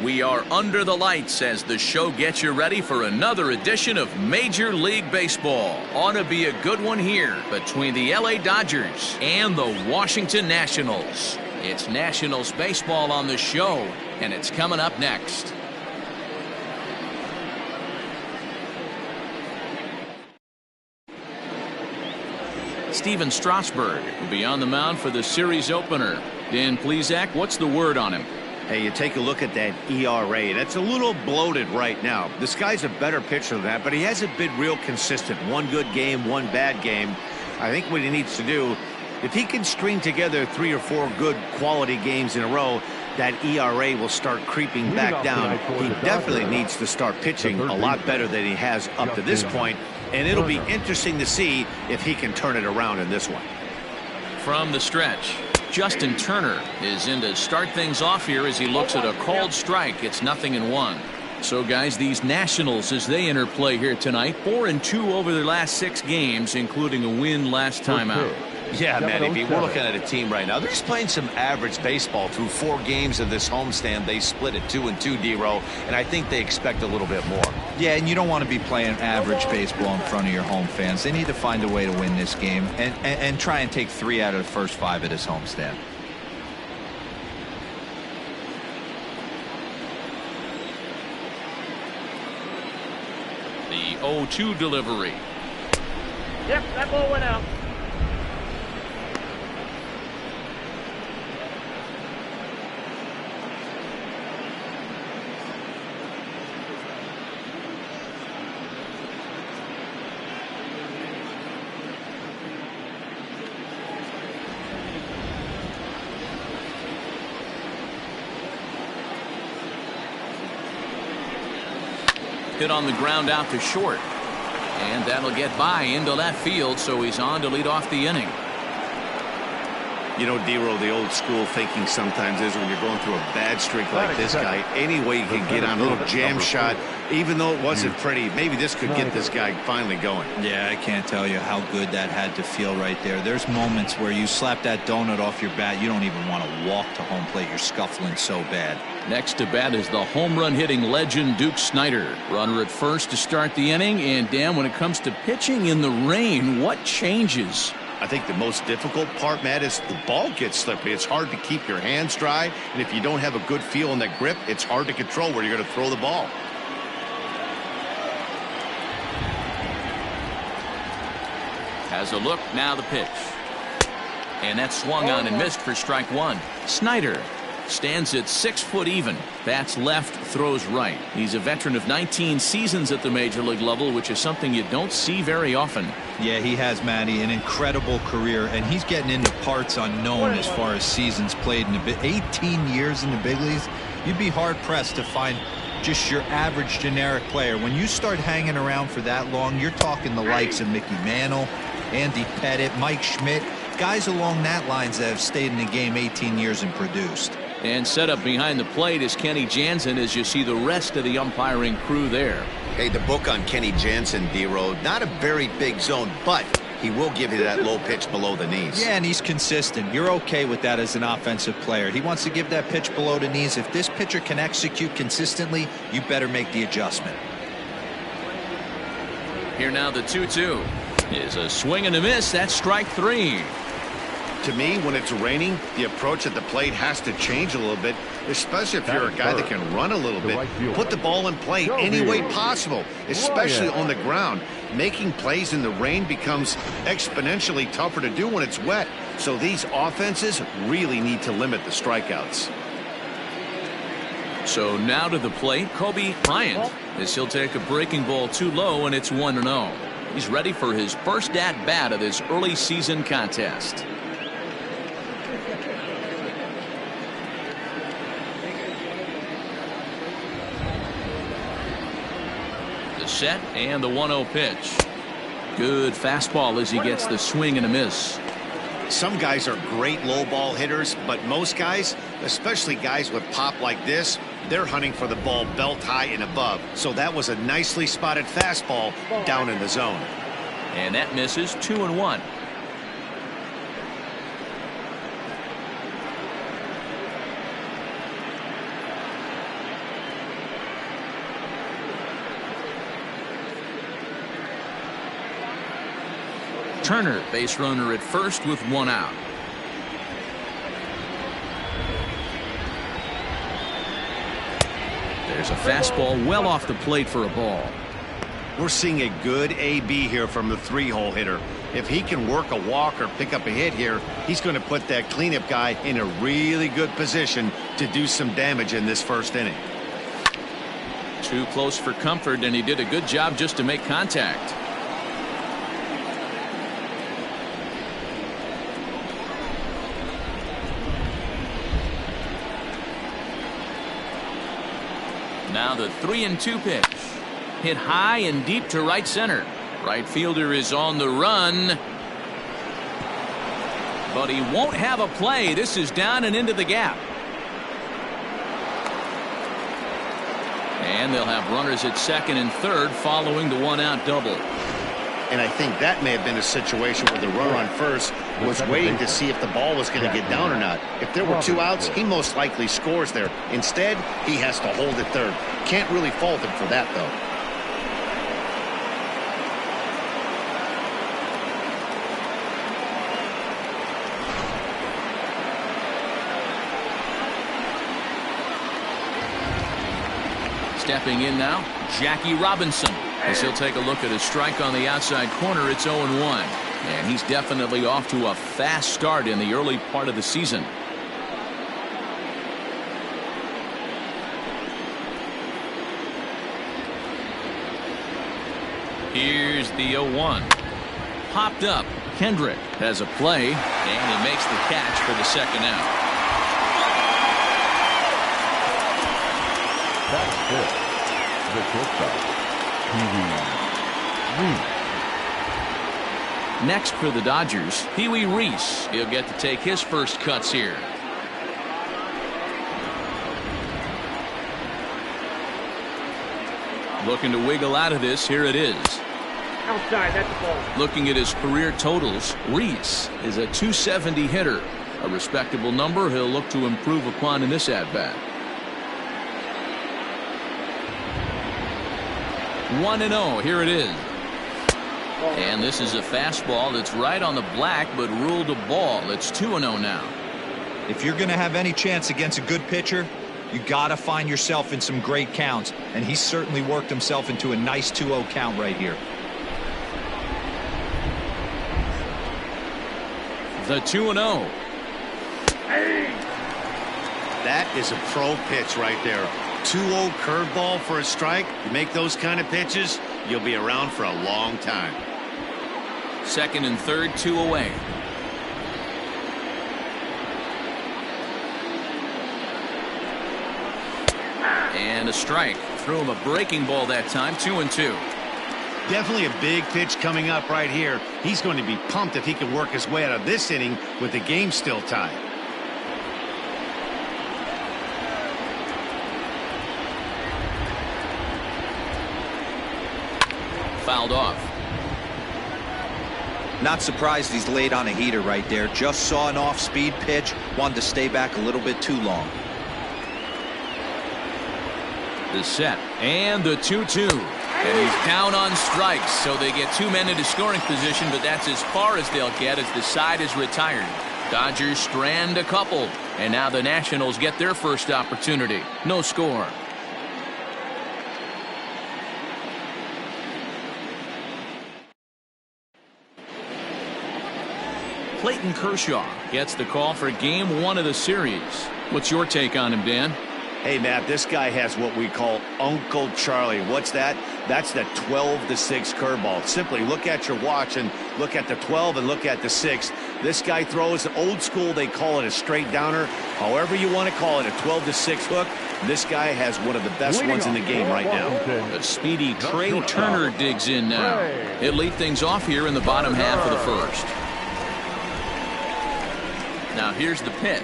We are under the lights as the show gets you ready for another edition of Major League Baseball. Ought to be a good one here between the LA Dodgers and the Washington Nationals. It's Nationals baseball on the show, and it's coming up next. Steven Strasburg will be on the mound for the series opener. Dan Plesac, what's the word on him? Hey, you take a look at that ERA. That's a little bloated right now. This guy's a better pitcher than that, but he hasn't been real consistent. One good game, one bad game. I think what he needs to do, if he can string together 3 or 4 good quality games in a row, that ERA will start creeping back down. He definitely needs to start pitching a lot better than he has up to this point, and it'll be interesting to see if he can turn it around in this one. From the stretch, Trey Turner is in to start things off here as he looks at a called strike. It's 0-1. So, guys, these Nationals, as they enter play here tonight, 4-2 over their last 6 games, including a win last time out. Yeah, Matty B, we're looking at a team right now. They're just playing some average baseball through 4 games of this homestand. They split it 2-2, D-Row, and I think they expect a little bit more. Yeah, and you don't want to be playing average baseball in front of your home fans. They need to find a way to win this game and try and take 3 out of the first 5 of this homestand. The 0-2 delivery. Yep, that ball went out. Hit on the ground out to short. And that'll get by into left field, so he's on to lead off the inning. You know, D-Row, the old school thinking sometimes is when you're going through a bad streak like this guy, any way you can get on a little jam shot, even though it wasn't pretty, maybe this could get this guy finally going. Yeah, I can't tell you how good that had to feel right there. There's moments where you slap that donut off your bat, you don't even want to walk to home plate. You're scuffling so bad. Next to bat is the home run hitting legend Duke Snider. Runner at first to start the inning. And Dan, when it comes to pitching in the rain, what changes? I think the most difficult part, Matt, is the ball gets slippery. It's hard to keep your hands dry, and if you don't have a good feel in that grip, it's hard to control where you're going to throw the ball. Has a look, now the pitch. And that swung on and missed for strike 1. Snider stands at 6 foot even. Bats left, throws right. He's a veteran of 19 seasons at the major league level, which is something you don't see very often. Yeah, he has, Matty, an incredible career, and he's getting into parts unknown as far as seasons played in the 18 years in the big leagues. You'd be hard pressed to find just your average generic player. When you start hanging around for that long, you're talking the likes of Mickey Mantle, Andy Pettitte, Mike Schmidt, guys along that lines that have stayed in the game 18 years and produced. And set up behind the plate is Kenny Jansen as you see the rest of the umpiring crew there. Hey, the book on Kenny Jansen, D-Road, not a very big zone, but he will give you that low pitch below the knees. Yeah, and he's consistent. You're okay with that as an offensive player. He wants to give that pitch below the knees. If this pitcher can execute consistently, you better make the adjustment. Here now the 2-2 is a swing and a miss. That's strike 3. To me, when it's raining, the approach at the plate has to change a little bit, especially if you're a guy that can run a little bit. Put the ball in play any way possible, especially on the ground. Making plays in the rain becomes exponentially tougher to do when it's wet. So these offenses really need to limit the strikeouts. So now to the plate, Bryant, as he'll take a breaking ball too low, and it's 1-0. He's ready for his first at-bat of this early season contest. Set and the 1-0 pitch. Good fastball as he gets the swing and a miss. Some guys are great low ball hitters, but most guys, especially guys with pop like this, they're hunting for the ball belt high and above. So that was a nicely spotted fastball down in the zone. And that misses. 2-1. Turner, base runner at first with one out. There's a fastball well off the plate for a ball. We're seeing a good AB here from the three-hole hitter. If he can work a walk or pick up a hit here, he's going to put that cleanup guy in a really good position to do some damage in this first inning. Too close for comfort, and he did a good job just to make contact. Now the 3-2 pitch. Hit high and deep to right center. Right fielder is on the run. But he won't have a play. This is down and into the gap. And they'll have runners at second and third following the one-out double. And I think that may have been a situation where the runner on first was waiting to see if the ball was going to get down or not. If there were two outs, he most likely scores there. Instead, he has to hold it third. Can't really fault him for that, though. Stepping in now, Jackie Robinson. As he'll take a look at a strike on the outside corner, it's 0-1. And he's definitely off to a fast start in the early part of the season. Here's the 0-1. Popped up. Kendrick has a play, and he makes the catch for the second out. That's it. The shortstop, Reese. Next for the Dodgers, Pee Wee Reese. He'll get to take his first cuts here. Looking to wiggle out of this. Here it is. Outside, that's the ball. Looking at his career totals, Reese is a .270 hitter. A respectable number he'll look to improve upon in this at-bat. 1-0. Here it is. And this is a fastball that's right on the black, but ruled a ball. It's 2-0 now. If you're going to have any chance against a good pitcher, you got to find yourself in some great counts, and he certainly worked himself into a nice 2-0 count right here. The 2-0. That is a pro pitch right there. 2-0 curveball for a strike. You make those kind of pitches, you'll be around for a long time. Second and third, 2 away. And a strike. Threw him a breaking ball that time. 2-2. Definitely a big pitch coming up right here. He's going to be pumped if he can work his way out of this inning with the game still tied. Fouled off. Not surprised he's laid on a heater right there. Just saw an off-speed pitch. Wanted to stay back a little bit too long. The set and the 2-2. And he's down on strikes, so they get two men into scoring position, but that's as far as they'll get as the side is retired. Dodgers strand a couple, and now the Nationals get their first opportunity. No score. Clayton Kershaw gets the call for game one of the series. What's your take on him, Dan? Hey, Matt, this guy has what we call Uncle Charlie. What's that? That's the 12-6 curveball. Simply look at your watch and look at the 12 and look at the 6. This guy throws old school. They call it a straight downer. However you want to call it, a 12-6 hook. This guy has one of the best ones in the game right now. A speedy Trey Turner digs in now. He'll lead things off here in the bottom half of the first. Now here's the pitch.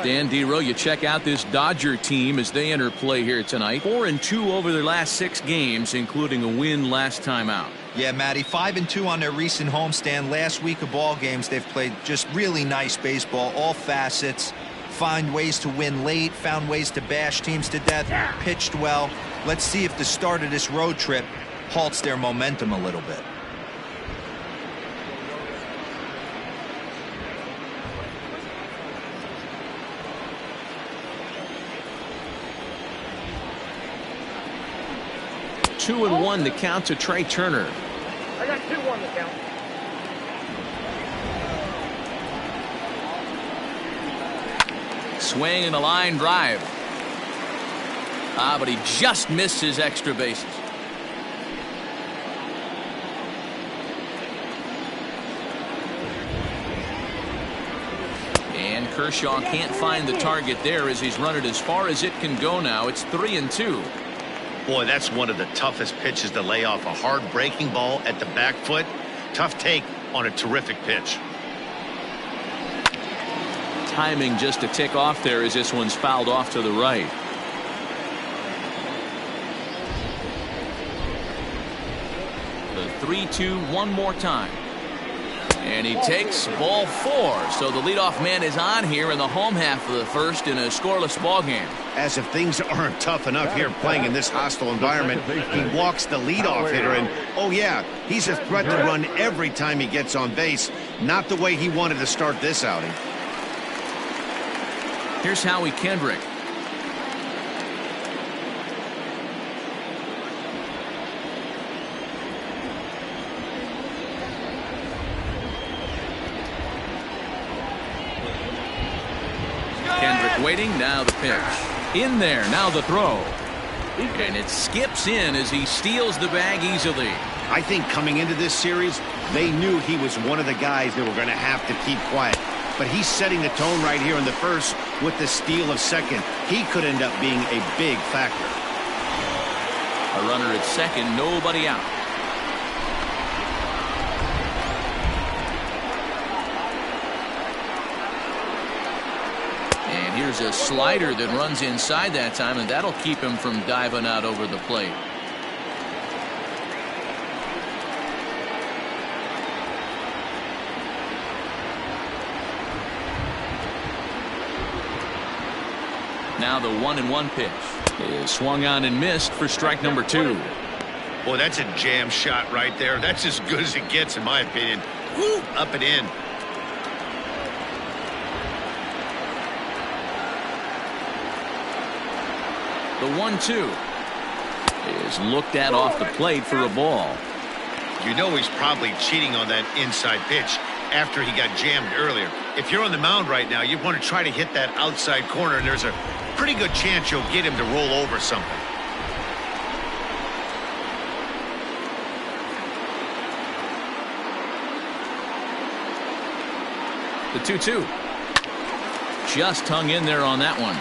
Dan Dero, you check out this Dodger team as they enter play here tonight. 4-2 over their last 6 games, including a win last time out. Yeah, Matty, 5-2 on their recent homestand. Last week of ball games, they've played just really nice baseball, all facets. Find ways to win late, found ways to bash teams to death, pitched well. Let's see if the start of this road trip halts their momentum a little bit. Two and one to count to Trey Turner. I got 2-1 to count. Swing and a line drive. But he just missed his extra bases. And Kershaw can't find the target there as he's run it as far as it can go now. It's 3-2. Boy, that's one of the toughest pitches to lay off. A hard breaking ball at the back foot. Tough take on a terrific pitch. Timing just a tick off there as this one's fouled off to the right. The 3-2 one more time. And he takes ball 4. So the leadoff man is on here in the home half of the first in a scoreless ball game. As if things aren't tough enough here playing in this hostile environment, he walks the leadoff hitter, and oh yeah, he's a threat to run every time he gets on base. Not the way he wanted to start this outing. Here's Howie Kendrick. Kendrick waiting, now the pitch. In there, now the throw. And it skips in as he steals the bag easily. I think coming into this series, they knew he was one of the guys that were going to have to keep quiet. But he's setting the tone right here in the first with the steal of second. He could end up being a big factor. A runner at second, nobody out. And here's a slider that runs inside that time, and that'll keep him from diving out over the plate. Now the 1-1 pitch is swung on and missed for strike number 2. Boy, that's a jam shot right there. That's as good as it gets, in my opinion. Woo, up and in. The 1-2 is looked at off the plate for a ball. You know he's probably cheating on that inside pitch after he got jammed earlier. If you're on the mound right now, you want to try to hit that outside corner, and there's a pretty good chance you'll get him to roll over something. The 2-2 just hung in there on that one.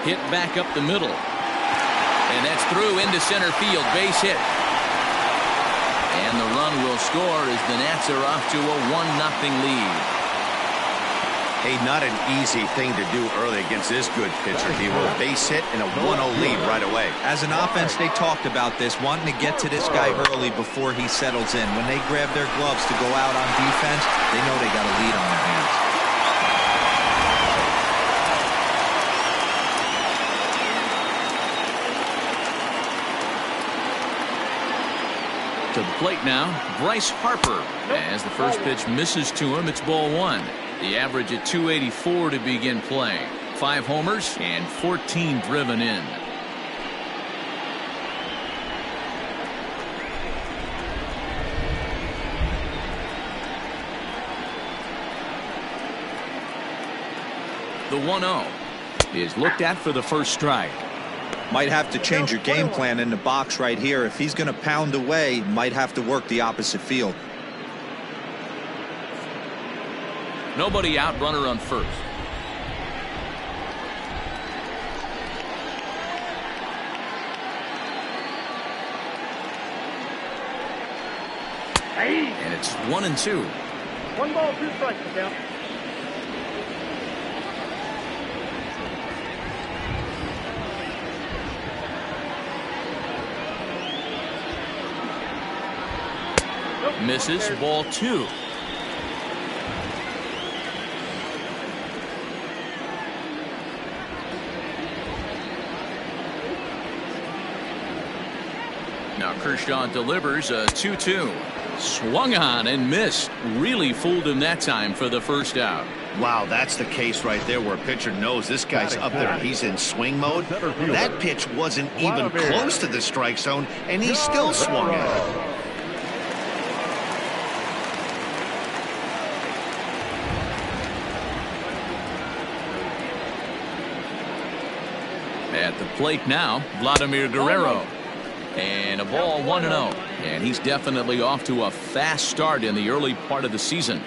Hit back up the middle. And that's through into center field. Base hit. And the run will score as the Nats are off to a 1-0 lead. Hey, not an easy thing to do early against this good pitcher. He will base hit and a 1-0 lead right away. As an offense, they talked about this, wanting to get to this guy early before he settles in. When they grab their gloves to go out on defense, they know they got a lead on their hands. To the plate now, Bryce Harper. As the first pitch misses to him, it's ball 1. The average at 284 to begin play. 5 homers and 14 driven in. The 1-0 is looked at for the first strike. Might have to change your game plan in the box right here. If he's going to pound away, might have to work the opposite field. Nobody out, runner on first. And it's 1-2. 1 ball, 2 strikes, count. Misses. Ball 2. Now Kershaw delivers a 2-2. Swung on and missed. Really fooled him that time for the first out. Wow, that's the case right there where a pitcher knows this guy's up there. He's in swing mode. That pitch wasn't even close to the strike zone, and he still swung at it. At the plate now, Vladimir Guerrero. And a ball 1-0. And he's definitely off to a fast start in the early part of the season.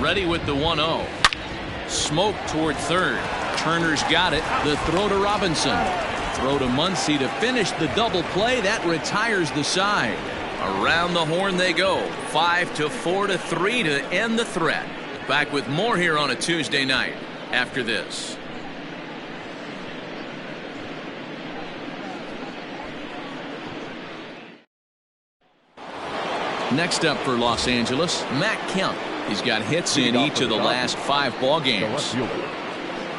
Ready with the 1-0. Smoke toward third. Turner's got it. The throw to Robinson. Throw to Muncie to finish the double play. That retires the side. Around the horn they go. 5-4-3 to end the threat. Back with more here on a Tuesday night after this. Next up for Los Angeles, Matt Kemp. He's got hits in each of the last 5 ball games.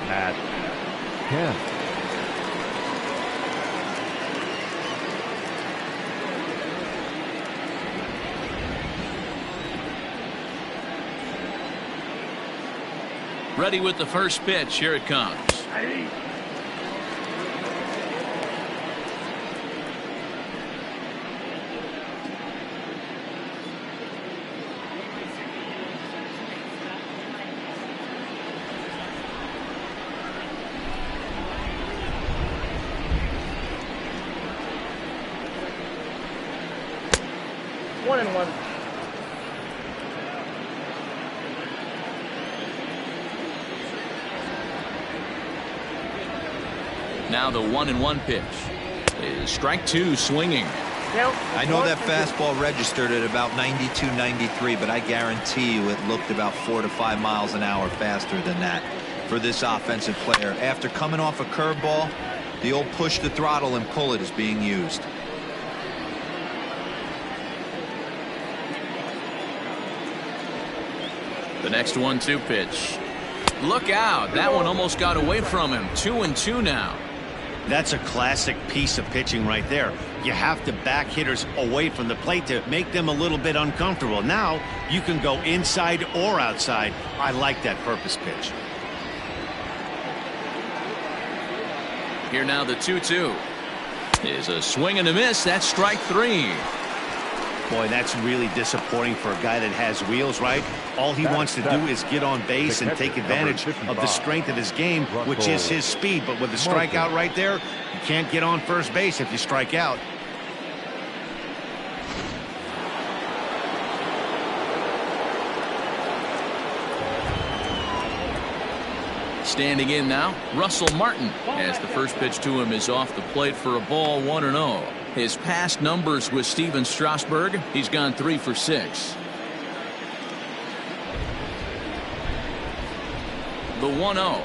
Matt Kemp. Ready with the first pitch. Here it comes. One and one. Now the 1-1 pitch is strike 2 swinging. I know that fastball registered at about 92, 93, but I guarantee you it looked about 4 to 5 miles an hour faster than that for this offensive player. After coming off a curveball, the old push the throttle and pull it is being used. The next 1-2 pitch. Look out. That one almost got away from him. 2-2 now. That's a classic piece of pitching right there. You have to back hitters away from the plate to make them a little bit uncomfortable. Now you can go inside or outside. I like that purpose pitch. Here now the 2-2 is a swing and a miss. That's strike 3. Boy, that's really disappointing for a guy that has wheels, right? All he wants to do is get on base and take advantage of the strength of his game, which is his speed. But with the strikeout right there, you can't get on first base if you strike out. Standing in now, Russell Martin, as the first pitch to him is off the plate for a ball 1-0. His past numbers with Steven Strasburg, he's gone 3 for 6. The 1-0.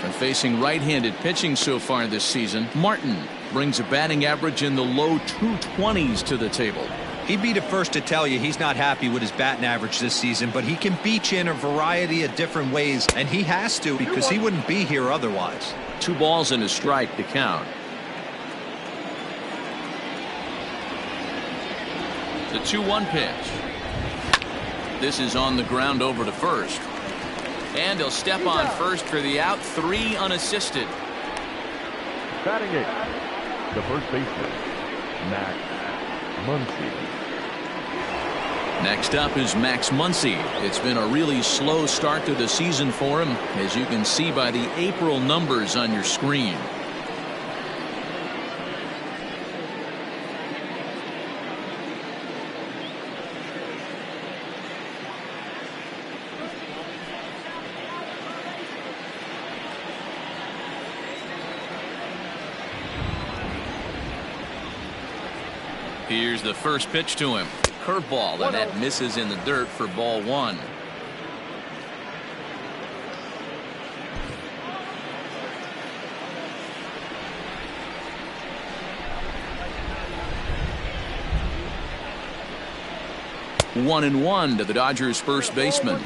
And facing right-handed pitching so far this season, Martin brings a batting average in the low 220s to the table. He'd be the first to tell you he's not happy with his batting average this season, but he can beat you in a variety of different ways, and he has to because he wouldn't be here otherwise. 2 balls and a strike to count. The 2-1 pitch. This is on the ground over to first. And he'll step on first for the out. 3 unassisted. Batting 8, the first baseman, Max Muncie. Next up is Max Muncie. It's been a really slow start to the season for him, as you can see by the April numbers on your screen. Here's the first pitch to him. curveball, and that misses in the dirt for ball 1. One and one to the Dodgers first baseman.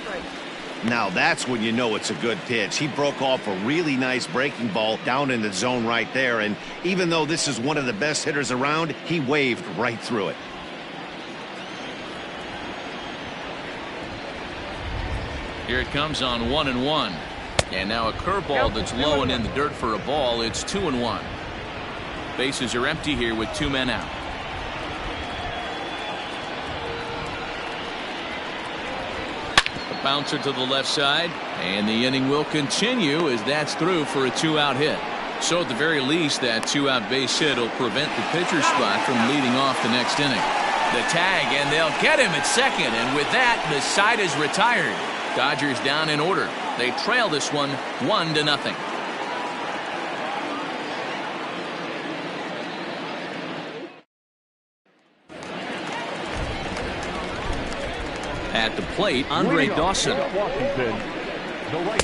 Now that's when you know it's a good pitch. He broke off a really nice breaking ball down in the zone right there, and even though this is one of the best hitters around, he waved right through it. Here it comes on 1 and 1, and now a curveball that's low and in the dirt for a ball. It's 2 and 1. Bases are empty here with 2 men out. Bouncer to the left side, and the inning will continue as that's through for a 2-out hit. So at the very least, that 2-out base hit will prevent the pitcher's spot from leading off the next inning. The tag, and they'll get him at second, and with that, the side is retired. Dodgers down in order. They trail this one 1-0. At the plate, Andre Dawson.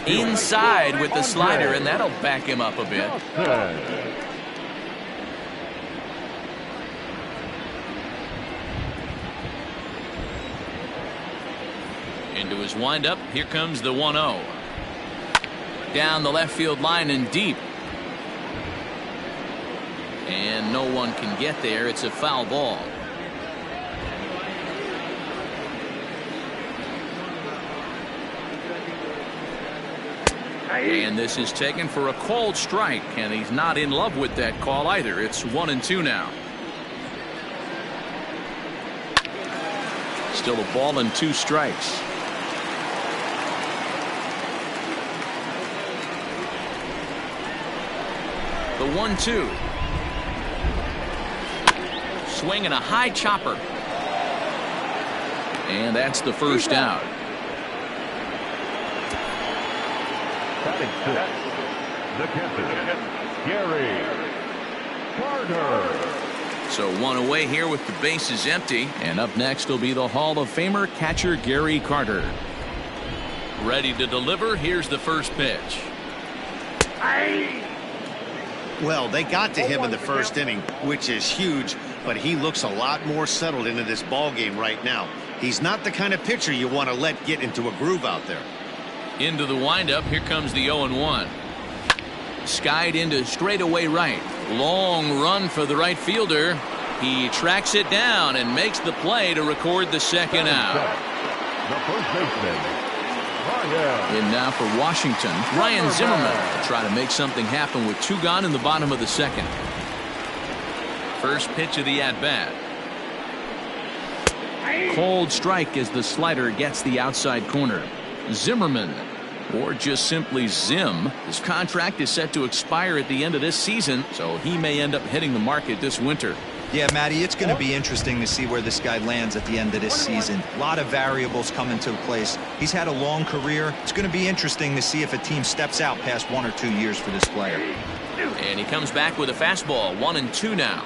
Inside with the slider, and that'll back him up a bit. Into his windup, here comes the 1-0. Down the left field line and deep. And no one can get there. It's a foul ball. And this is taken for a called strike, and he's not in love with that call either. It's 1 and 2 now. Still a ball and 2 strikes. The 1-2. Swing and a high chopper. And that's the first out. Batting 6, the catcher, Gary Carter. So 1 away here with the bases empty. And up next will be the Hall of Famer catcher Gary Carter. Ready to deliver. Here's the first pitch. Well, they got to him in the first inning, which is huge, but he looks a lot more settled into this ball game right now. He's not the kind of pitcher you want to let get into a groove out there. Into the windup. Here comes the 0-1. Skied into straightaway right. Long run for the right fielder. He tracks it down and makes the play to record the second out. The first baseman, Bryant. And now for Washington, Ryan Zimmerman to try to make something happen with 2 gone in the bottom of the second. First pitch of the at-bat. Cold strike as the slider gets the outside corner. Zimmerman, or just simply Zim, his contract is set to expire at the end of this season, so he may end up hitting the market this winter. Yeah, Matty, it's going to be interesting to see where this guy lands at the end of this season. A lot of variables come into place. He's had a long career. It's going to be interesting to see if a team steps out past 1 or 2 years for this player. And he comes back with a fastball. 1 and 2 now.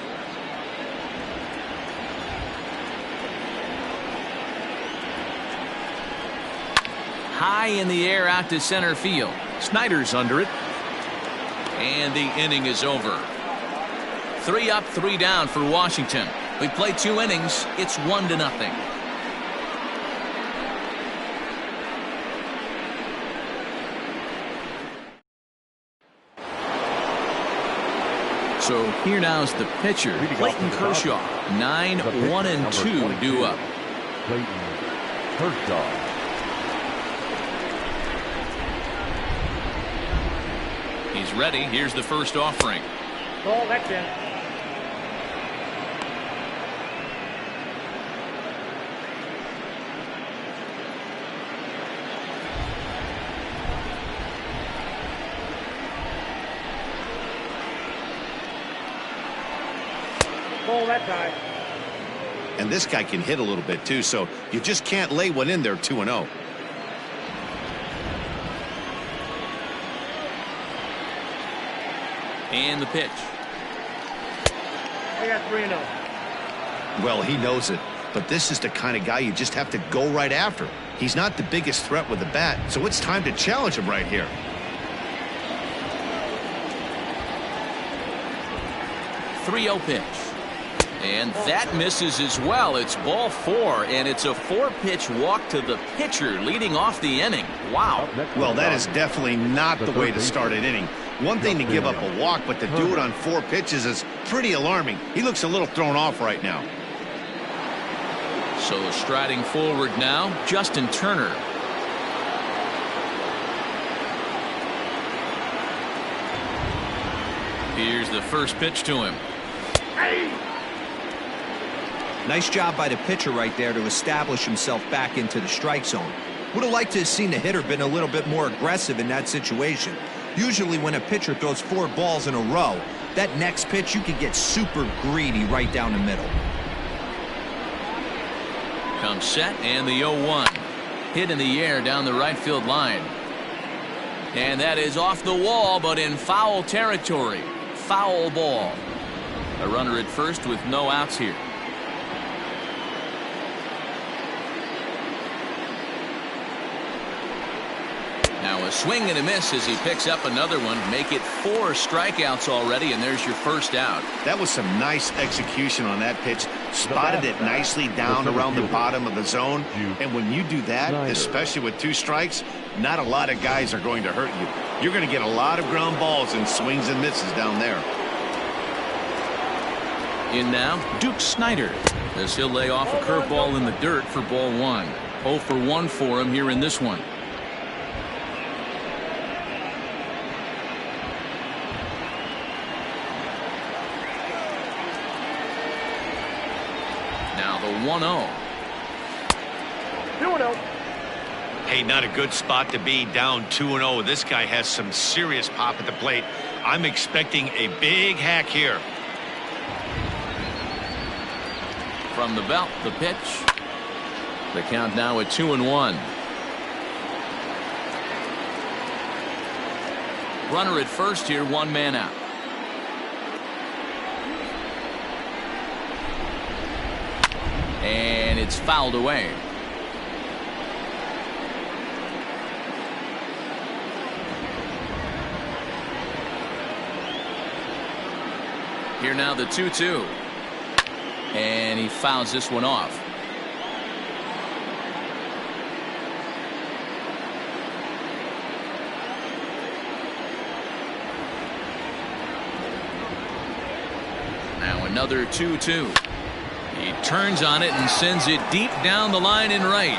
High in the air out to center field. Snyder's under it. And the inning is over. 3 up, 3 down for Washington. We played 2 innings. It's 1-0. So here now is the pitcher, Clayton Kershaw. 9, 1 and 2 due up. Clayton Kershaw. He's ready. Here's the first offering. Ball, that's in. Ball, that's high. And this guy can hit a little bit too, so you just can't lay one in there 2-0. And the pitch. I got 3-0. Well, he knows it. but this is the kind of guy you just have to go right after. He's not the biggest threat with the bat, so it's time to challenge him right here. .3-0 pitch. And that misses as well. It's ball 4, and it's a 4-pitch walk to the pitcher leading off the inning. Wow. Well, that is definitely not the way to start an inning. One thing to give up a walk, but to do it on 4 pitches is pretty alarming. He looks a little thrown off right now. So striding forward now, Justin Turner. Here's the first pitch to him. Nice job by the pitcher right there to establish himself back into the strike zone. Would have liked to have seen the hitter been a little bit more aggressive in that situation. Usually when a pitcher throws 4 balls in a row, that next pitch you could get super greedy right down the middle. Comes set, and the 0-1. Hit in the air down the right field line. And that is off the wall, but in foul territory. Foul ball. A runner at first with no outs here. Now a swing and a miss as he picks up another one. Make it 4 strikeouts already, and there's your first out. That was some nice execution on that pitch. Spotted it nicely down around the bottom of the zone. And when you do that, especially with 2 strikes, not a lot of guys are going to hurt you. You're going to get a lot of ground balls and swings and misses down there. In now, Duke Snider, as he'll lay off a curveball in the dirt for ball 1. 0 for 1 for him here in this one. Now the 1-0. 2-0. Hey, not a good spot to be, down 2-0. This guy has some serious pop at the plate. I'm expecting a big hack here. From the belt, the pitch. The count now at 2-1. Runner at first here, 1 man out. And it's fouled away. Here now the 2-2. And he fouls this one off. Now another 2-2. He turns on it and sends it deep down the line and right.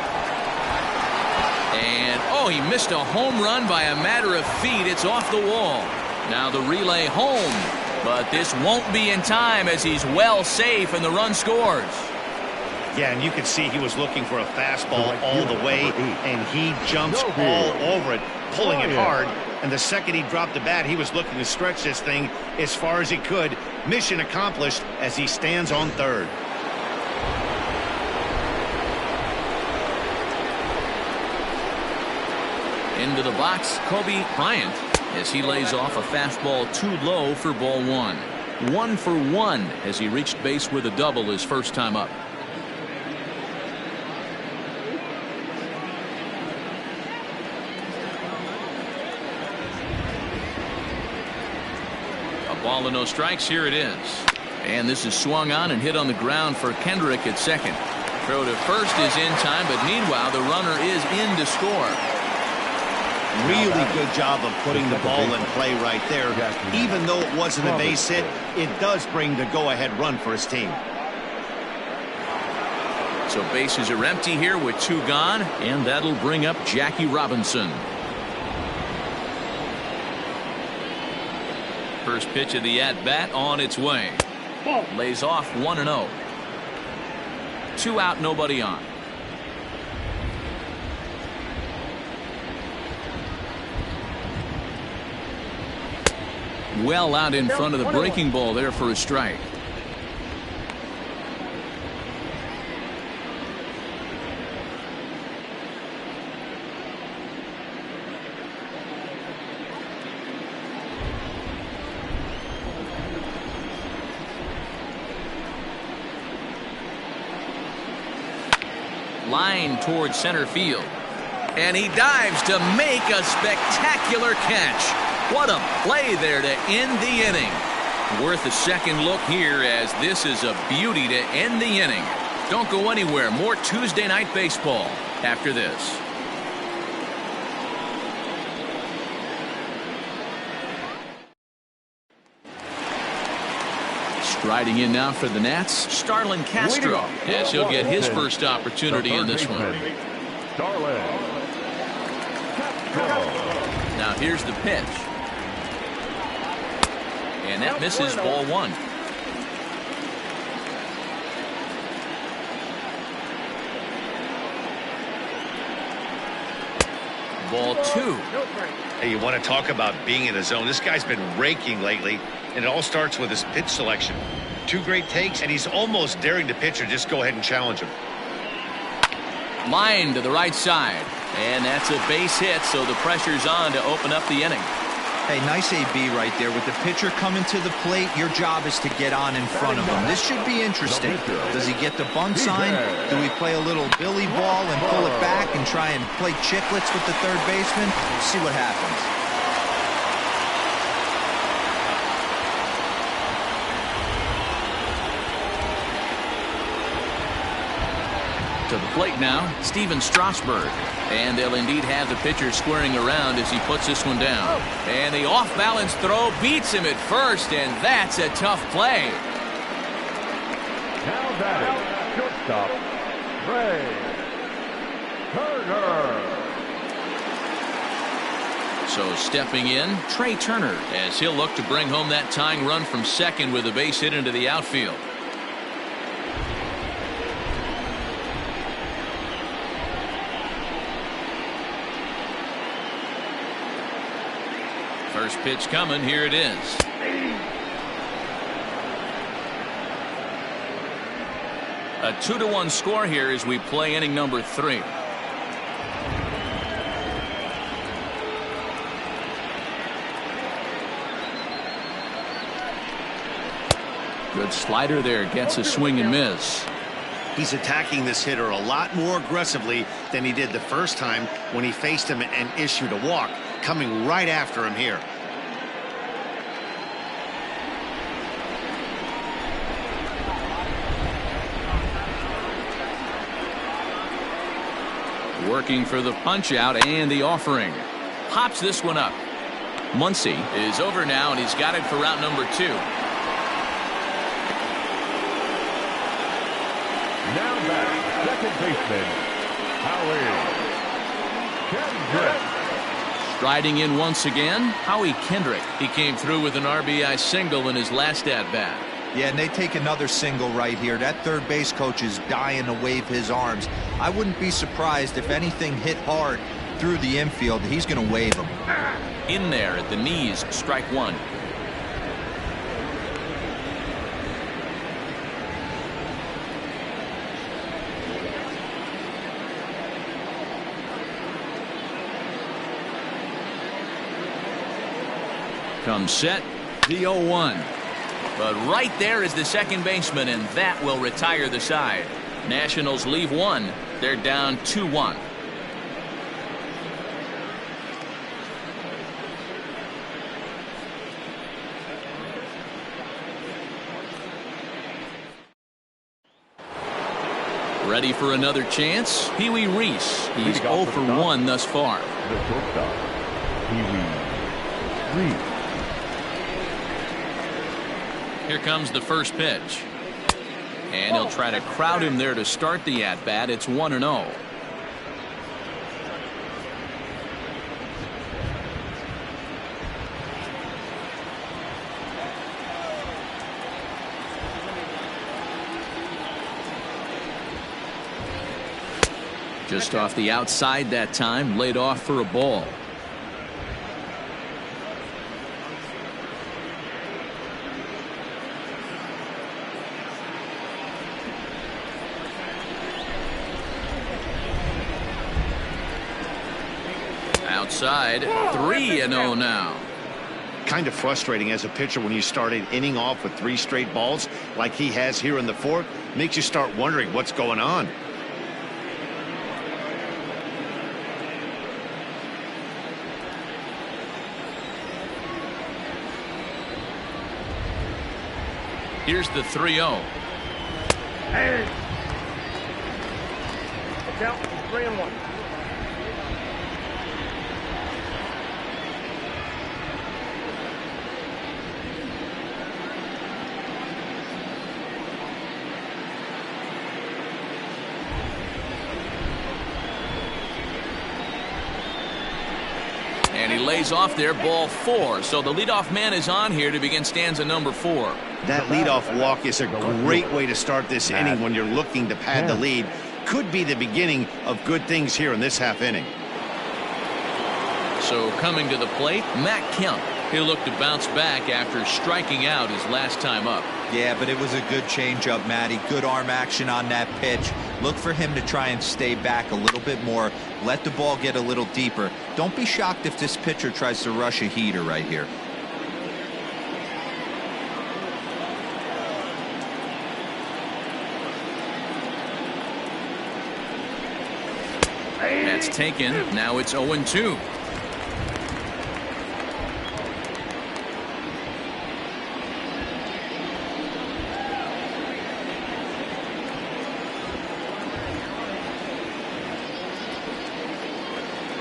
And oh, he missed a home run by a matter of feet. It's off the wall. Now the relay home. But this won't be in time as he's well safe and the run scores. Yeah, and you can see he was looking for a fastball all the way, and he jumps all over it, pulling it hard. And the second he dropped the bat, he was looking to stretch this thing as far as he could. Mission accomplished as he stands on third. Into the box, Kobe Bryant, as he lays off a fastball too low for ball 1. 1 for 1 as he reached base with a double his first time up. A ball and no strikes. Here it is. And this is swung on and hit on the ground for Kendrick at second. Throw to first is in time, but meanwhile the runner is in to score. Really good job of putting the ball in play right there. Even though it wasn't a base hit, it does bring the go-ahead run for his team. So bases are empty here with 2 gone, and that'll bring up Jackie Robinson. First pitch of the at-bat on its way. Lays off 1-0. 2 out, nobody on. Well out in front of the breaking ball there for a strike. Line towards center field. And he dives to make a spectacular catch. What a play there to end the inning. Worth a second look here, as this is a beauty to end the inning. Don't go anywhere. More Tuesday Night Baseball after this. Striding in now for the Nats, Starlin Castro, as he'll get his first opportunity in this one. Now here's the pitch. And that misses, ball one. Ball two. Hey, you want to talk about being in a zone? This guy's been raking lately, and it all starts with his pitch selection. Two great takes, and he's almost daring the pitcher just go ahead and challenge him. Line to the right side, and that's a base hit, so the pressure's on to open up the inning. Hey, nice AB right there. With the pitcher coming to the plate, your job is to get on in front of him. This should be interesting. Does he get the bunt sign? Do we play a little billy ball and pull it back and try and play chicklets with the third baseman? See what happens. To the plate now, Steven Strasburg. And they'll indeed have the pitcher squaring around as he puts this one down. And the off-balance throw beats him at first, and that's a tough play. Now batting, shortstop, Trey Turner. So stepping in, Trey Turner, as he'll look to bring home that tying run from second with a base hit into the outfield. First pitch coming. Here it is. A 2-1 score here as we play inning number 3. Good slider there. Gets a swing and miss. He's attacking this hitter a lot more aggressively than he did the first time when he faced him and issued a walk. Coming right after him here. Working for the punch out and the offering. Pops this one up. Muncie is over now, and he's got it for route number 2. Now back, second baseman, Howie Kendrick. Striding in once again, Howie Kendrick. He came through with an RBI single in his last at-bat. Yeah, and they take another single right here. That third base coach is dying to wave his arms. I wouldn't be surprised if anything hit hard through the infield. He's going to wave them. In there at the knees, strike one. Comes set, the 0-1. But right there is the second baseman, and that will retire the side. Nationals leave one. They're down 2-1. Ready for another chance? Pee Wee Reese. He's 0 for 1 thus far. The shortstop, Pee Wee Reese. Here comes the first pitch. And he'll try to crowd him there to start the at-bat. It's 1-0. Just off the outside that time, laid off for a ball. Outside, 3-0 now. Kind of frustrating as a pitcher when you start an inning off with 3 straight balls like he has here in the 4th. Makes you start wondering what's going on. Here's the 3-0. Hey. Look out. 3-1. And he lays off there, ball 4. So the leadoff man is on here to begin stanza number 4. That leadoff walk is a great way to start this inning when you're looking to pad the lead. Could be the beginning of good things here in this half inning. So coming to the plate, Matt Kemp. He'll look to bounce back after striking out his last time up. Yeah, but it was a good changeup, Matty. Good arm action on that pitch. Look for him to try and stay back a little bit more. Let the ball get a little deeper. Don't be shocked if this pitcher tries to rush a heater right here. That's taken. Now it's 0-2.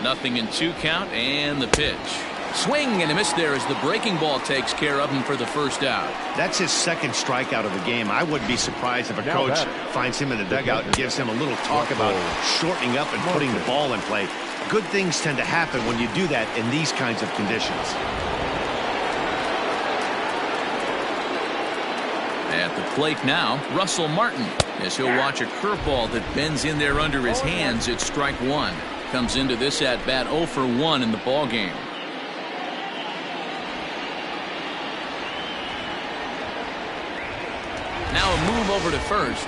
Nothing in 2 count, and the pitch. Swing and a miss there as the breaking ball takes care of him for the first out. That's his second strikeout of the game. I wouldn't be surprised if a coach finds him in the dugout and gives him a little talk about shortening up and putting the ball in play. Good things tend to happen when you do that in these kinds of conditions. At the plate now, Russell Martin, as he'll watch a curveball that bends in there under his hands at strike 1. Comes into this at bat 0 for 1 in the ball game. Now a move over to first.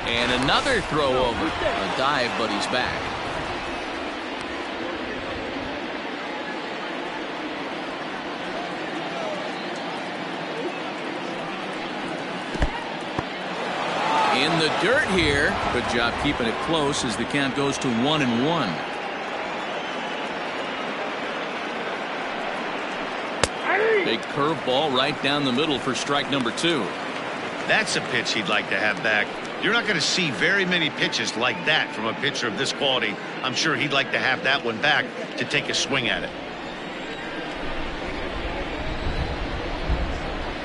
And another throw over. A dive, but he's back. In the dirt here. Good job keeping it close as the count goes to 1-1. Big curveball right down the middle for strike number 2. That's a pitch he'd like to have back. You're not going to see very many pitches like that from a pitcher of this quality. I'm sure he'd like to have that one back to take a swing at it.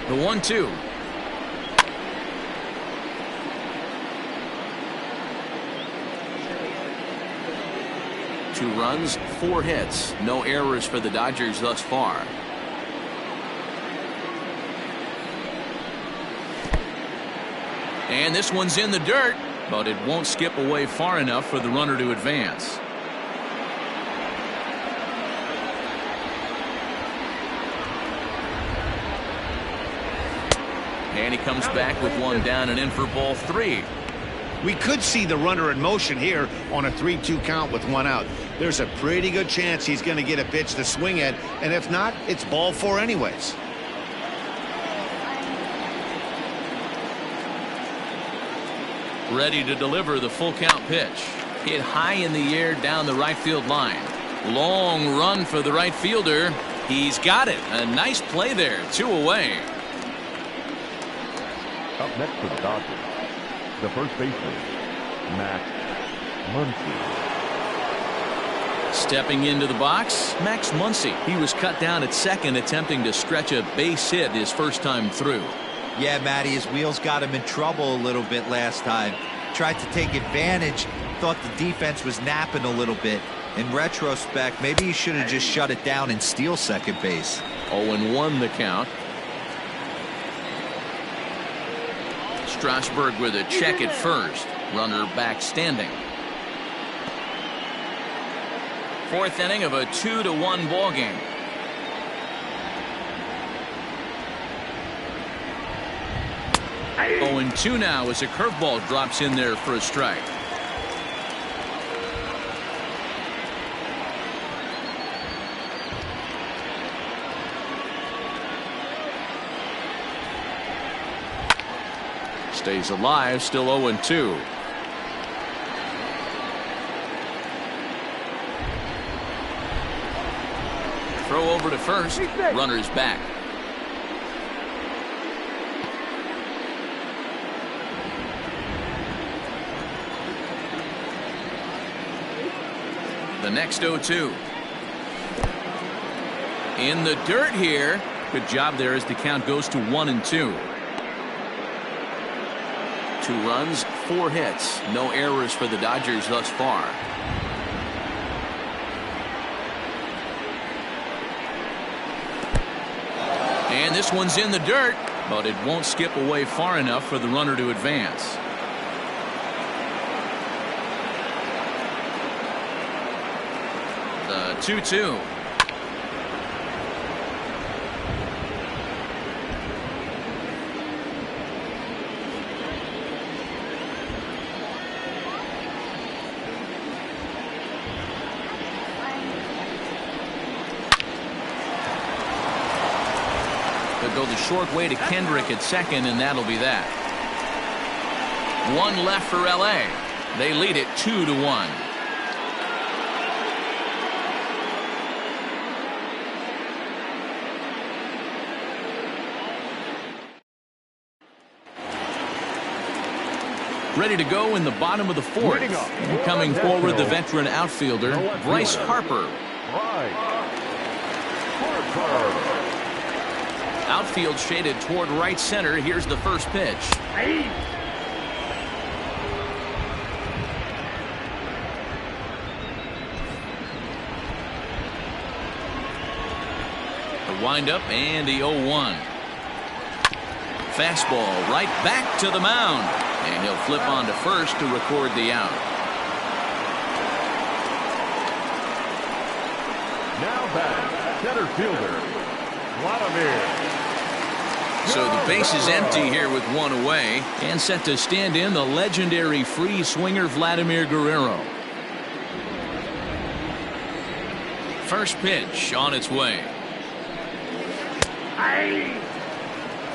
The 1-2. Two runs, 4 hits. No errors for the Dodgers thus far. And this one's in the dirt, but it won't skip away far enough for the runner to advance. And he comes back with one down and in for ball 3. We could see the runner in motion here on a 3-2 count with 1 out. There's a pretty good chance he's going to get a pitch to swing at, and if not, it's ball 4 anyways. Ready to deliver the full count pitch. Hit high in the air down the right field line. Long run for the right fielder. He's got it. A nice play there. 2 away. Up next for the Dodgers, the first baseman, Max Muncie. Stepping into the box, Max Muncie. He was cut down at second, attempting to stretch a base hit his first time through. Yeah, Matty, his wheels got him in trouble a little bit last time. Tried to take advantage, thought the defense was napping a little bit. In retrospect, maybe he should have just shut it down and steal second base. 0-1 the count. Strasburg with a check at first. Runner back standing. 4th inning of a 2-1 ball game. Oh, 0-2 now as a curveball drops in there for a strike. Stays alive, still 0-2. Throw over to first. Runner's back. The next 0-2. In the dirt here. Good job there as the count goes to 1-2. 2 runs, 4 hits. No errors for the Dodgers thus far. And this one's in the dirt, but it won't skip away far enough for the runner to advance. The 2-2. They'll go the short way to Kendrick at second, and that'll be that. 1 left for LA. They lead it 2-1. Ready to go in the bottom of the 4th. And coming forward, the veteran outfielder, Bryce Harper. Outfield shaded toward right center. Here's the first pitch. The windup and the 0-1. Fastball right back to the mound. And he'll flip on to first to record the out. Now batting, center fielder, Vladimir. So the base is empty here with 1 away, and set to stand in the legendary free swinger Vladimir Guerrero. First pitch on its way.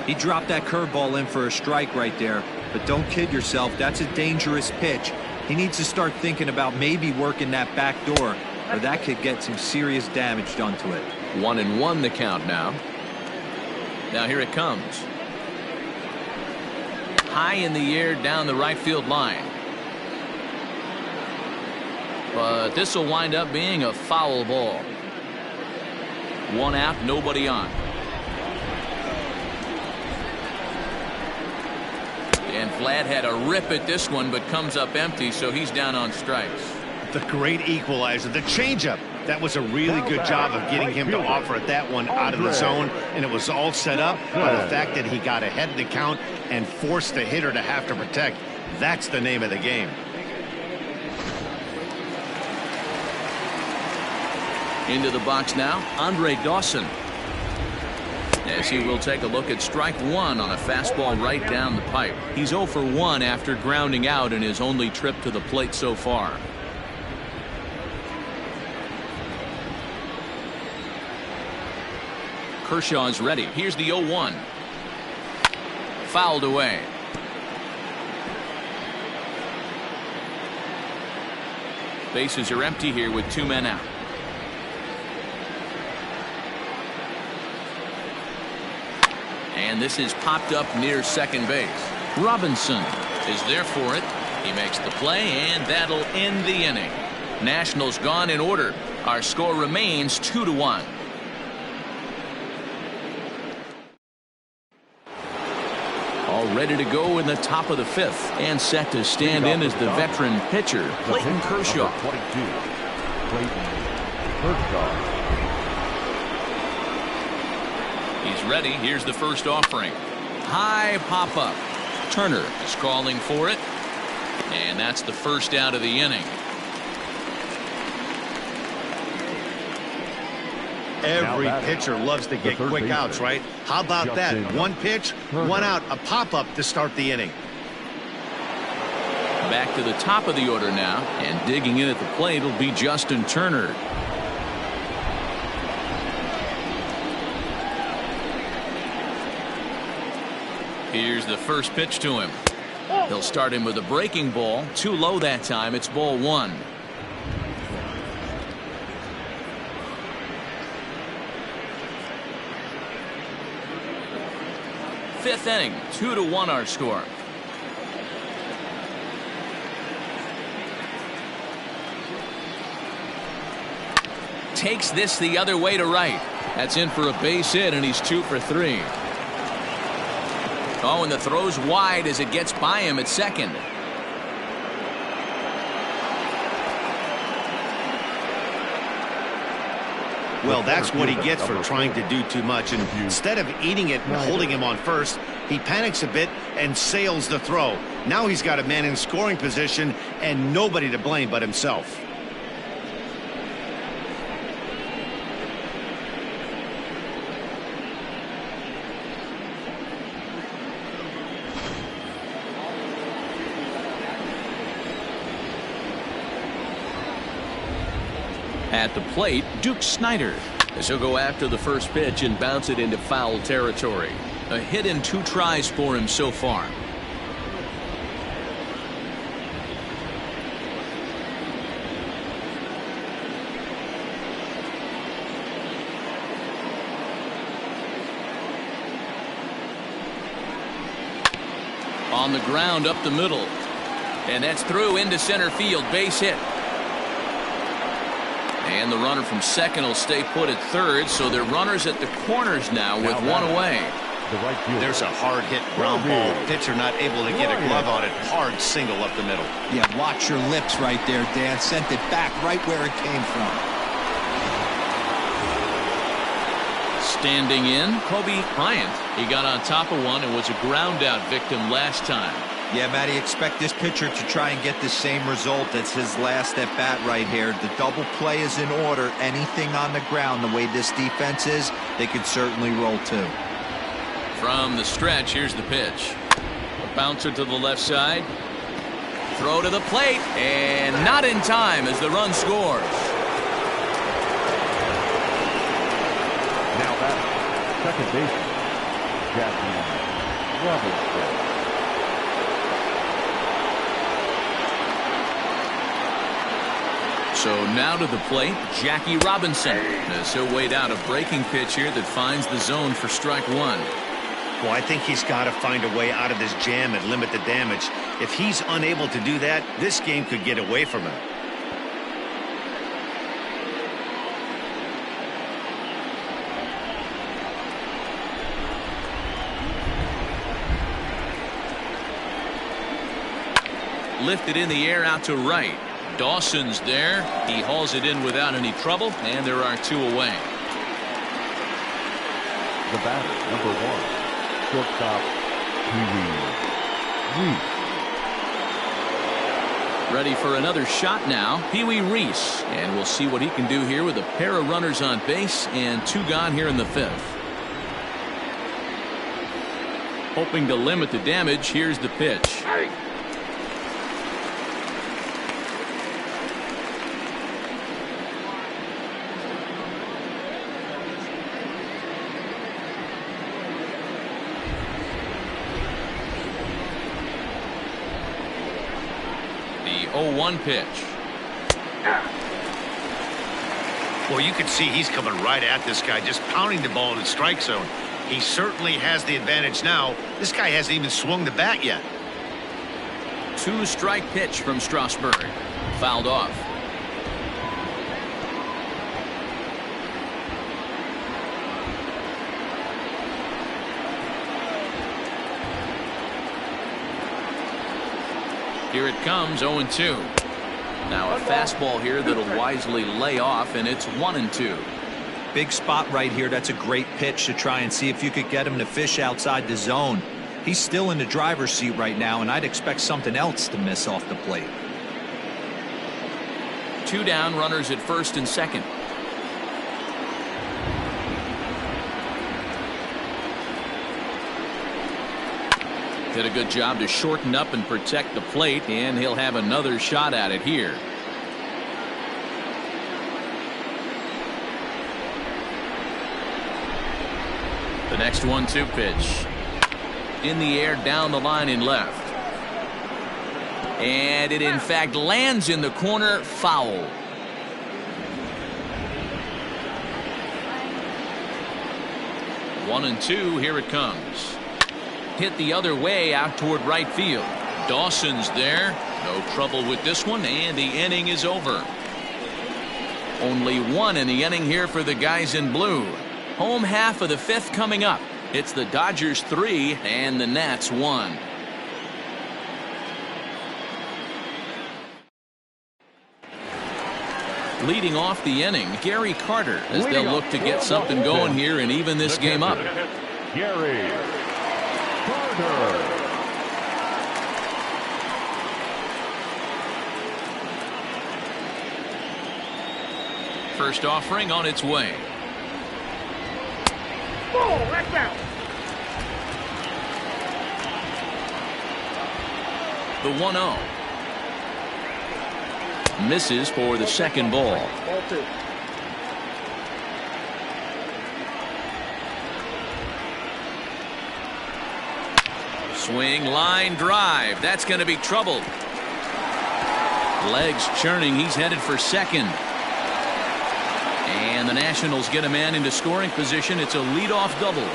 He dropped that curveball in for a strike right there, but don't kid yourself, that's a dangerous pitch. He needs to start thinking about maybe working that back door, or that could get some serious damage done to it. 1-1 the count now. Now here it comes. High in the air down the right field line. But this will wind up being a foul ball. 1 out, nobody on. And Vlad had a rip at this one, but comes up empty, so he's down on strikes. The great equalizer, the changeup. That was a really good job of getting him to offer that one out of the zone, and it was all set up by the fact that he got ahead of the count and forced the hitter to have to protect. That's the name of the game. Into the box now, Andre Dawson. As he will take a look at strike 1 on a fastball right down the pipe. He's 0 for 1 after grounding out in his only trip to the plate so far. Kershaw is ready. Here's the 0-1. Fouled away. Bases are empty here with 2 men out. And this is popped up near second base. Robinson is there for it. He makes the play, and that'll end the inning. Nationals gone in order. Our score remains 2-1. All ready to go in the top of the 5th, and set to stand in as the veteran pitcher, Clayton Kershaw. 22, Clayton Kershaw. He's ready. Here's the first offering. High pop up. Turner is calling for it, and that's the first out of the inning. Every pitcher loves to get quick outs, right? How about that? 1 pitch, 1 out, a pop-up to start the inning. Back to the top of the order now, and digging in at the plate will be Justin Turner. Here's the first pitch to him. He'll start him with a breaking ball. Too low that time. It's ball 1. fifth inning. 2-1 our score. Takes this the other way to right. That's in for a base hit, and he's 2 for 3. Oh, and the throw's wide as it gets by him at second. Well, that's what he gets for trying to do too much. And instead of eating it and holding him on first, he panics a bit and sails the throw. Now he's got a man in scoring position and nobody to blame but himself. At the plate, Duke Snyder, as he'll go after the first pitch and bounce it into foul territory. A hit in 2 tries for him so far. On the ground up the middle. And that's through into center field. Base hit. And the runner from second will stay put at third, so they're runners at the corners now with one away. There's a hard hit ground ball. Pitcher not able to get a glove on it. Hard single up the middle. Yeah, watch your lips right there, Dan. Sent it back right where it came from. Standing in, Kobe Bryant. He got on top of one and was a ground out victim last time. Yeah, Matty, expect this pitcher to try and get the same result. That's his last at bat right here. The double play is in order. Anything on the ground, the way this defense is, they could certainly roll too. From the stretch, here's the pitch. A bouncer to the left side. Throw to the plate, and not in time as the run scores. Now back, second baseman, Jackie Robinson. So now to the plate, Jackie Robinson. As he'll wait out a breaking pitch here that finds the zone for strike one. Well, I think he's got to find a way out of this jam and limit the damage. If he's unable to do that, this game could get away from him. Lifted in the air out to right. Dawson's there. He hauls it in without any trouble, and there are 2 away. The batter, number 1, shortstop, Pee-wee Reese. Ready for another shot now, Pee-wee Reese. And we'll see what he can do here with a pair of runners on base and 2 gone here in the 5th. Hoping to limit the damage, here's the pitch. The 0-1 pitch. Well, you can see he's coming right at this guy, just pounding the ball in the strike zone. He certainly has the advantage now. This guy hasn't even swung the bat yet. 2-strike pitch from Strasburg. Fouled off. Here it comes, 0-2. Now a fastball here that'll wisely lay off, and it's 1-2. Big spot right here. That's a great pitch to try and see if you could get him to fish outside the zone. He's still in the driver's seat right now, and I'd expect something else to miss off the plate. 2 down, runners at first and second. Did a good job to shorten up and protect the plate, and he'll have another shot at it here. The next 1-2 pitch. In the air, down the line in left. And it in fact lands in the corner, foul. One and two, here it comes. Hit the other way out toward right field. Dawson's there. No trouble with this one, and the inning is over. Only one in the inning here for the guys in blue. Home half of the fifth coming up. It's the Dodgers 3 and the Nats 1. Leading off the inning, Gary Carter, as they'll look to get something going here and even this game up. Gary Carter. First offering on its way. Ball, that's out. The 1-0. Misses for the second ball. Ball 2. Swing, line drive. That's going to be trouble. Legs churning. He's headed for second. And the Nationals get a man into scoring position. It's a leadoff double.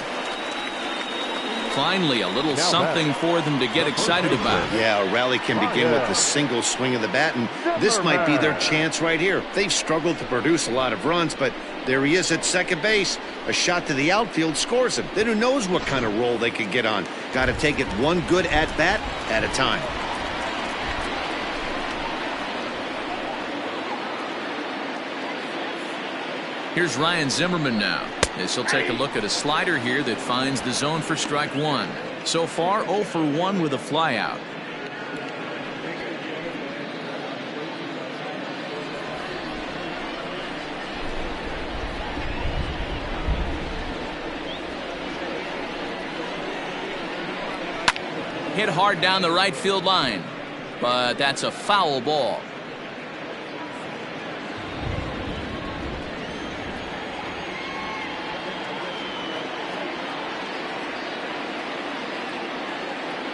Finally, a little something for them to get excited about. Yeah, a rally can begin with a single swing of the bat, and this might be their chance right here. They've struggled to produce a lot of runs, but there he is at second base. A shot to the outfield scores him. Then who knows what kind of roll they could get on. Got to take it one good at-bat at a time. Here's Ryan Zimmerman now, as he'll take a look at a slider here that finds the zone for strike one. So far, 0 for 1 with a flyout. Hit hard down the right field line, but that's a foul ball.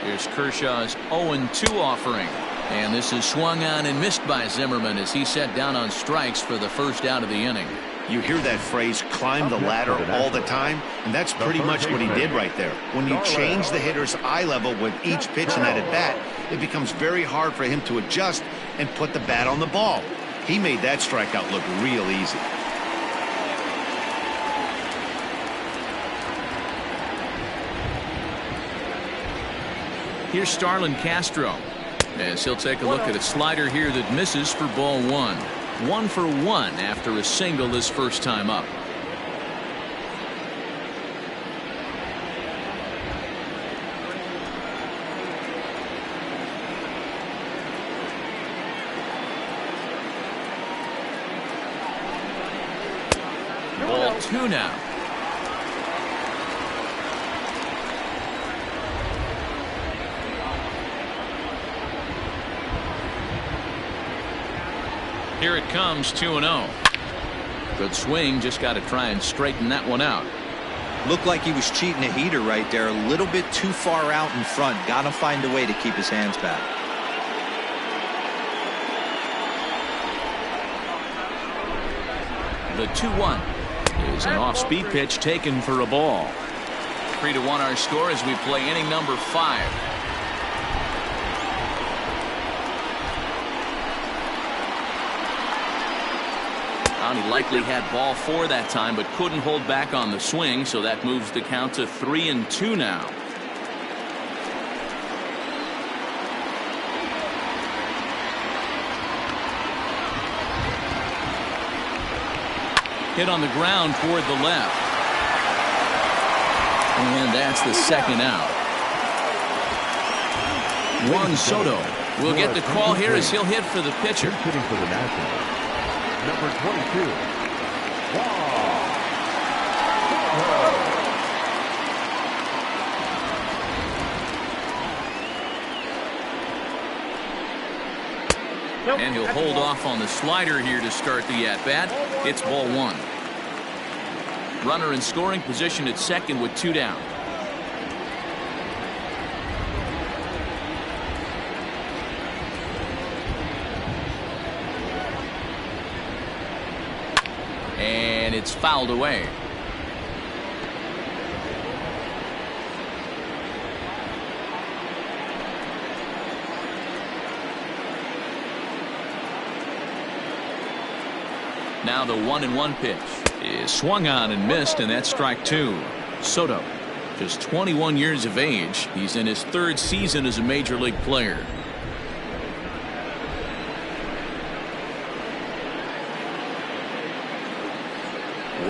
Here's Kershaw's 0-2 offering. And this is swung on and missed by Zimmerman as he set down on strikes for the first out of the inning. You hear that phrase, climb the ladder, all the time, and that's pretty much what he did right there. When you change the hitter's eye level with each pitch in that at-bat, it becomes very hard for him to adjust and put the bat on the ball. He made that strikeout look real easy. Here's Starlin Castro, as he'll take a look at a slider here that misses for ball 1. 1 for 1 after a single his first time up. Ball 2 now. Here it comes, 2-0. Good swing, just got to try and straighten that one out. Looked like he was cheating a heater right there, a little bit too far out in front. Got to find a way to keep his hands back. The 2-1 is an off-speed pitch taken for a ball. 3-1 our score as we play inning number 5. He likely had ball 4 that time, but couldn't hold back on the swing, so that moves the count to 3-2 now. Hit on the ground toward the left. And that's the second out. Juan Soto will get the call here as he'll hit for the pitcher. Hitting for the Nationals. Number 22. And he'll hold off on the slider here to start the at-bat. It's ball 1. Runner in scoring position at second with 2 down. And it's fouled away. Now the 1-1 pitch is swung on and missed, and that's strike 2. Soto, just 21 years of age. He's in his 3rd season as a major league player.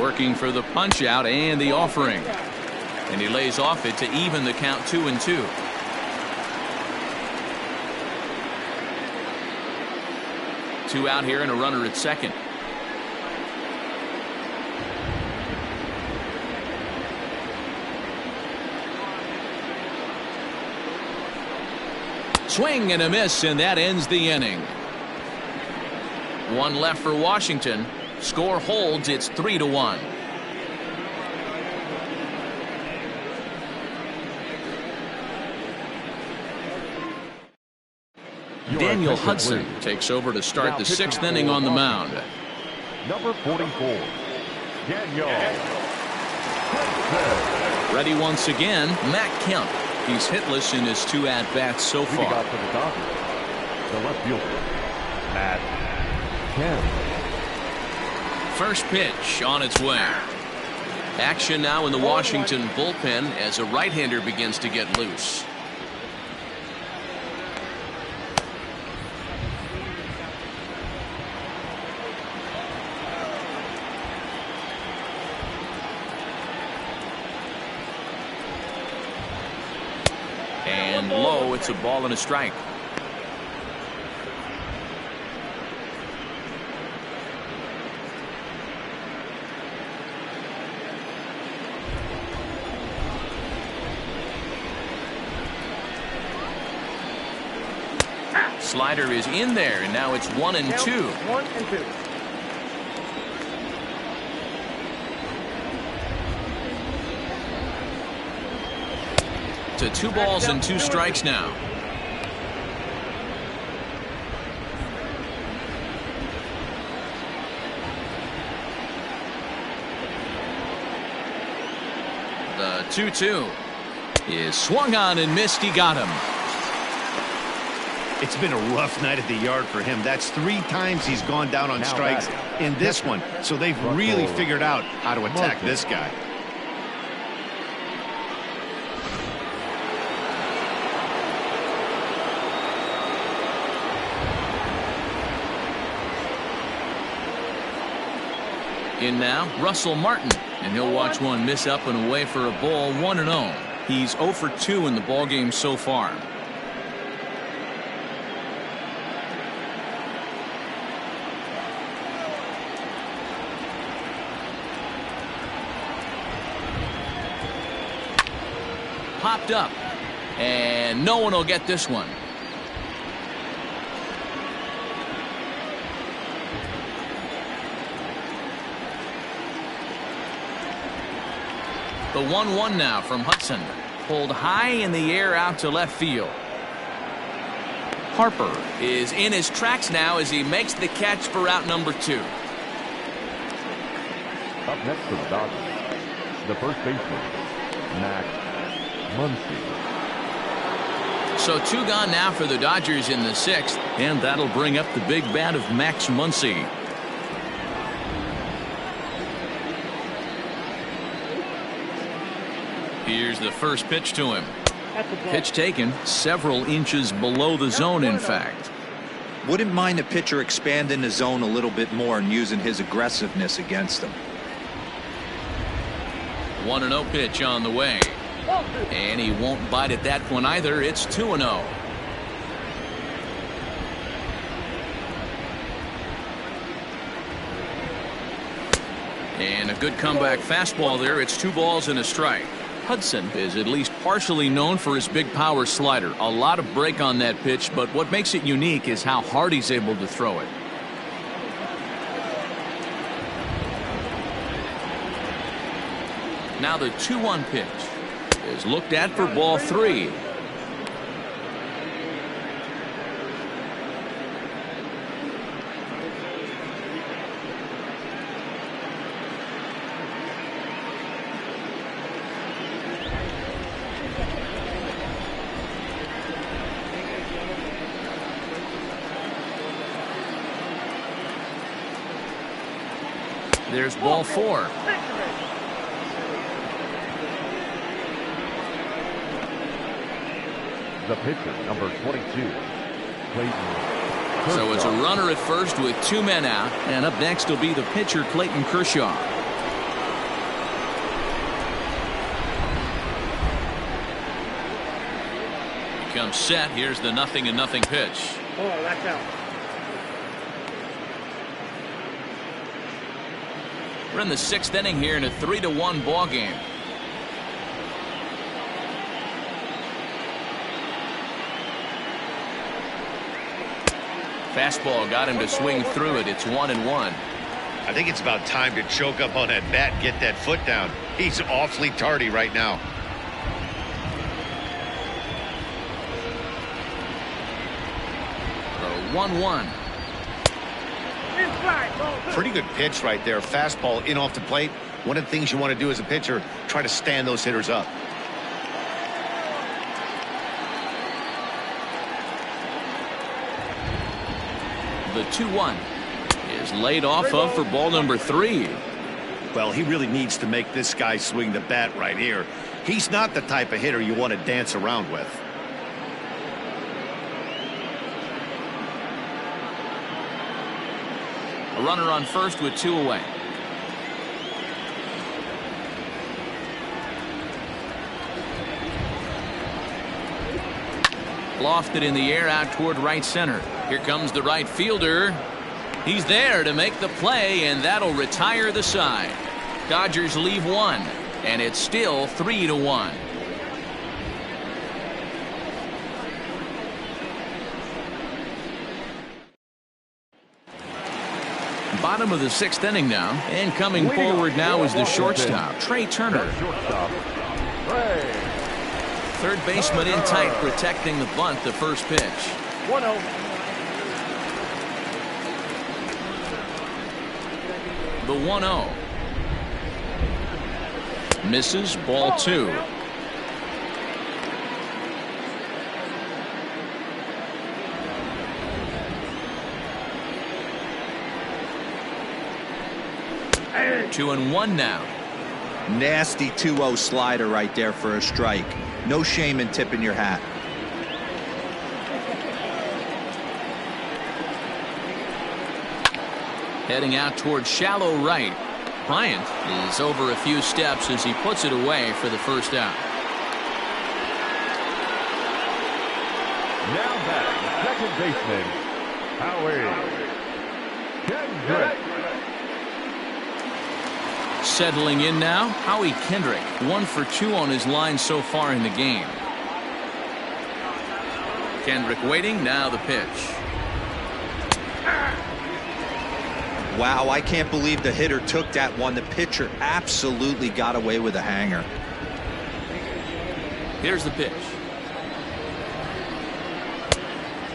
Working for the punch out and the offering, and he lays off it to even the count 2-2. Two out here and a runner at second. Swing and a miss, and that ends the inning. One left for Washington. Score holds. It's 3-1. Daniel Hudson takes over to start the 6th inning on the mound. Number 44, Daniel. Ready once again, Matt Kemp. He's hitless in his 2 at-bats so far. Leading off for the Dodgers, the left fielder, Matt Kemp. First pitch on its way. Action now in the Washington bullpen as a right-hander begins to get loose. And low, it's a ball and a strike. Slider is in there, and now it's 1-2. 1-2. To 2 balls and 2 strikes now. The 2-2 is swung on and missed. He got him. It's been a rough night at the yard for him. That's 3 times he's gone down on strikes in this one. So they've really figured out how to attack this guy. In now, Russell Martin, and he'll watch one miss up and away for a ball. 1-0. He's 0 for 2 in the ballgame so far. Popped up, and no one will get this one. The 1-1 now from Hudson. Pulled high in the air out to left field. Harper is in his tracks now as he makes the catch for out number 2. Up next for the Dodgers, the first baseman, Max Muncie. So 2 gone now for the Dodgers in the 6th, and that'll bring up the big bat of Max Muncie. Here's the first pitch to him. Pitch taken several inches below the zone, in fact. Wouldn't mind the pitcher expanding the zone a little bit more and using his aggressiveness against them. 1-0 pitch on the way. And he won't bite at that one either. It's 2-0. And a good comeback fastball there. It's 2 balls and a strike. Hudson is at least partially known for his big power slider. A lot of break on that pitch, but what makes it unique is how hard he's able to throw it. Now the 2-1 pitch is looked at for ball 3. There's ball 4. The pitcher, number 22, Clayton Kershaw. So it's a runner at first with 2 men out, and up next will be the pitcher, Clayton Kershaw. Comes set. Here's the 0-0 pitch. Oh, that's out. We're in the 6th inning here in a 3-1 ball game. Fastball got him to swing through it. It's 1-1. I think it's about time to choke up on that bat and get that foot down. He's awfully tardy right now. The 1-1. Pretty good pitch right there. Fastball in off the plate. One of the things you want to do as a pitcher, try to stand those hitters up. The 2-1 is laid off of for ball number 3. Well, he really needs to make this guy swing the bat right here. He's not the type of hitter you want to dance around with. A runner on first with 2 away. Lofted in the air out toward right center. Here comes the right fielder. He's there to make the play, and that'll retire the side. Dodgers leave 1, and it's still 3-1. Bottom of the 6th inning now, and coming forward now is the shortstop, Trey Turner. Third baseman in tight, protecting the bunt. The first pitch. 1-0. The 1-0 misses. Ball 2. Hey. 2-1 now. Nasty 2-0 slider right there for a strike. No shame in tipping your hat. Heading out towards shallow right. Bryant is over a few steps as he puts it away for the first out. Now back, second baseman, Howie Kendrick. Settling in now, Howie Kendrick, 1 for 2 on his line so far in the game. Kendrick waiting. Now the pitch. Wow, I can't believe the hitter took that one. The pitcher absolutely got away with a hanger. Here's the pitch.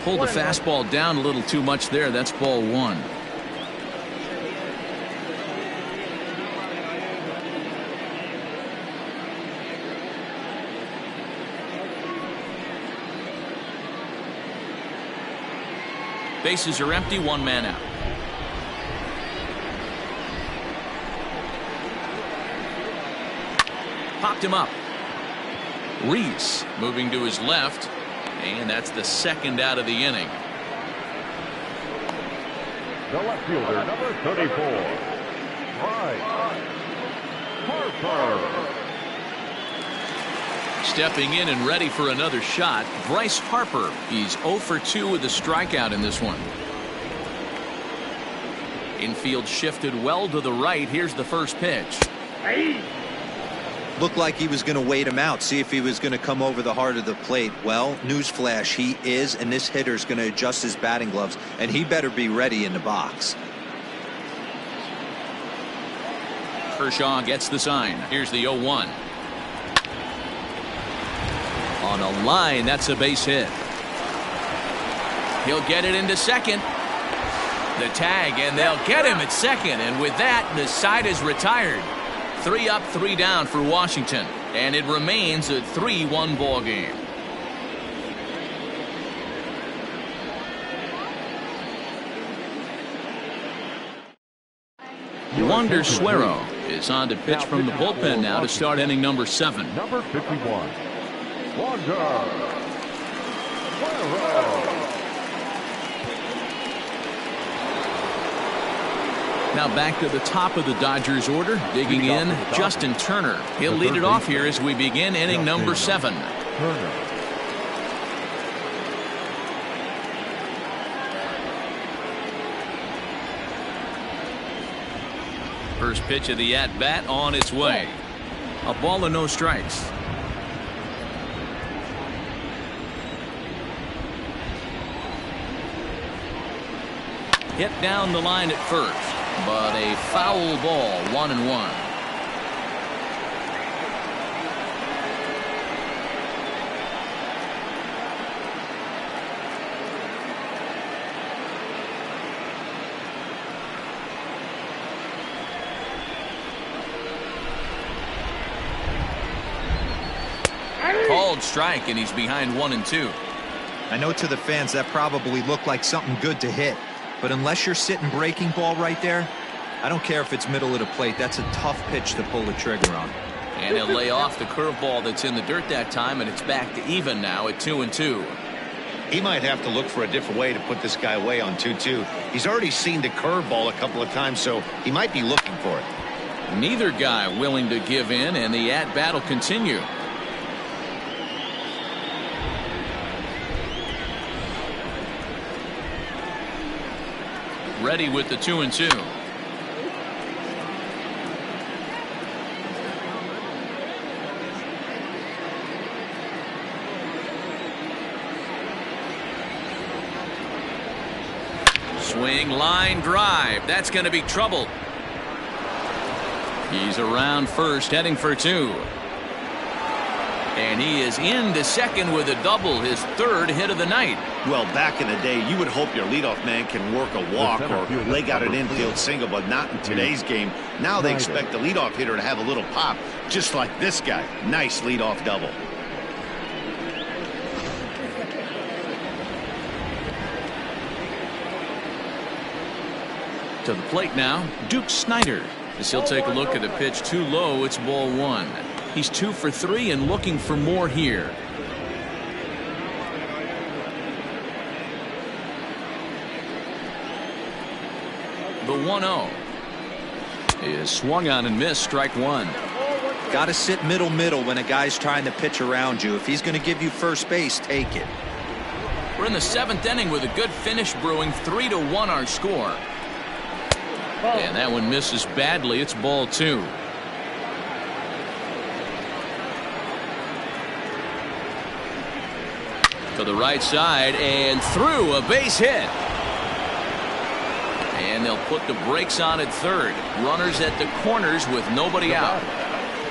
Pulled the fastball down a little too much there. That's ball 1. Bases are empty. 1 man out. Popped him up. Reese moving to his left, and that's the 2nd out of the inning. The left fielder, number 34, Bryant Harper. Stepping in and ready for another shot, Bryce Harper. He's 0 for 2 with a strikeout in this one. Infield shifted well to the right. Here's the first pitch. Hey. Looked like he was going to wait him out, see if he was going to come over the heart of the plate. Well, newsflash, he is, and this hitter's going to adjust his batting gloves, and he better be ready in the box. Kershaw gets the sign. Here's the 0-1. On a line, that's a base hit. He'll get it into second. The tag, and they'll get him at second, and with that, the side is retired. 3 up, 3 down for Washington, and it remains a 3-1 ball game. Wander Suero is on to pitch from the bullpen now to start inning number 7. Number 51, Wander Suero. Now back to the top of the Dodgers order, digging in, Justin Turner. He'll lead it off here as we begin inning number 7. Turner. First pitch of the at-bat on its way. A ball and no strikes. Hit down the line at first, but a foul ball, 1-1. Called strike, and he's behind 1-2. I know to the fans that probably looked like something good to hit, but unless you're sitting breaking ball right there, I don't care if it's middle of the plate. That's a tough pitch to pull the trigger on. And he'll lay off the curveball that's in the dirt that time, and it's back to even now at 2-2. He might have to look for a different way to put this guy away on 2-2. He's already seen the curveball a couple of times, so he might be looking for it. Neither guy willing to give in, and the at-bat will continue. Ready with the 2-2. Swing, line drive. That's going to be trouble. He's around first, heading for 2. And he is into second with a double, his 3rd hit of the night. Well, back in the day, you would hope your leadoff man can work a walk or leg out an infield single, but not in today's game. Now they expect the leadoff hitter to have a little pop, just like this guy. Nice leadoff double. To the plate now, Duke Snider. As he'll take a look at a pitch too low, it's ball 1. He's 2 for 3 and looking for more here. The 1-0 is swung on and missed, strike 1. Got to sit middle when a guy's trying to pitch around you. If he's going to give you first base, take it. We're in the 7th inning with a good finish brewing. 3-1 our score. And that one misses badly. It's ball 2. To the right side and through, a base hit. And they'll put the brakes on at 3rd. Runners at the corners with nobody out.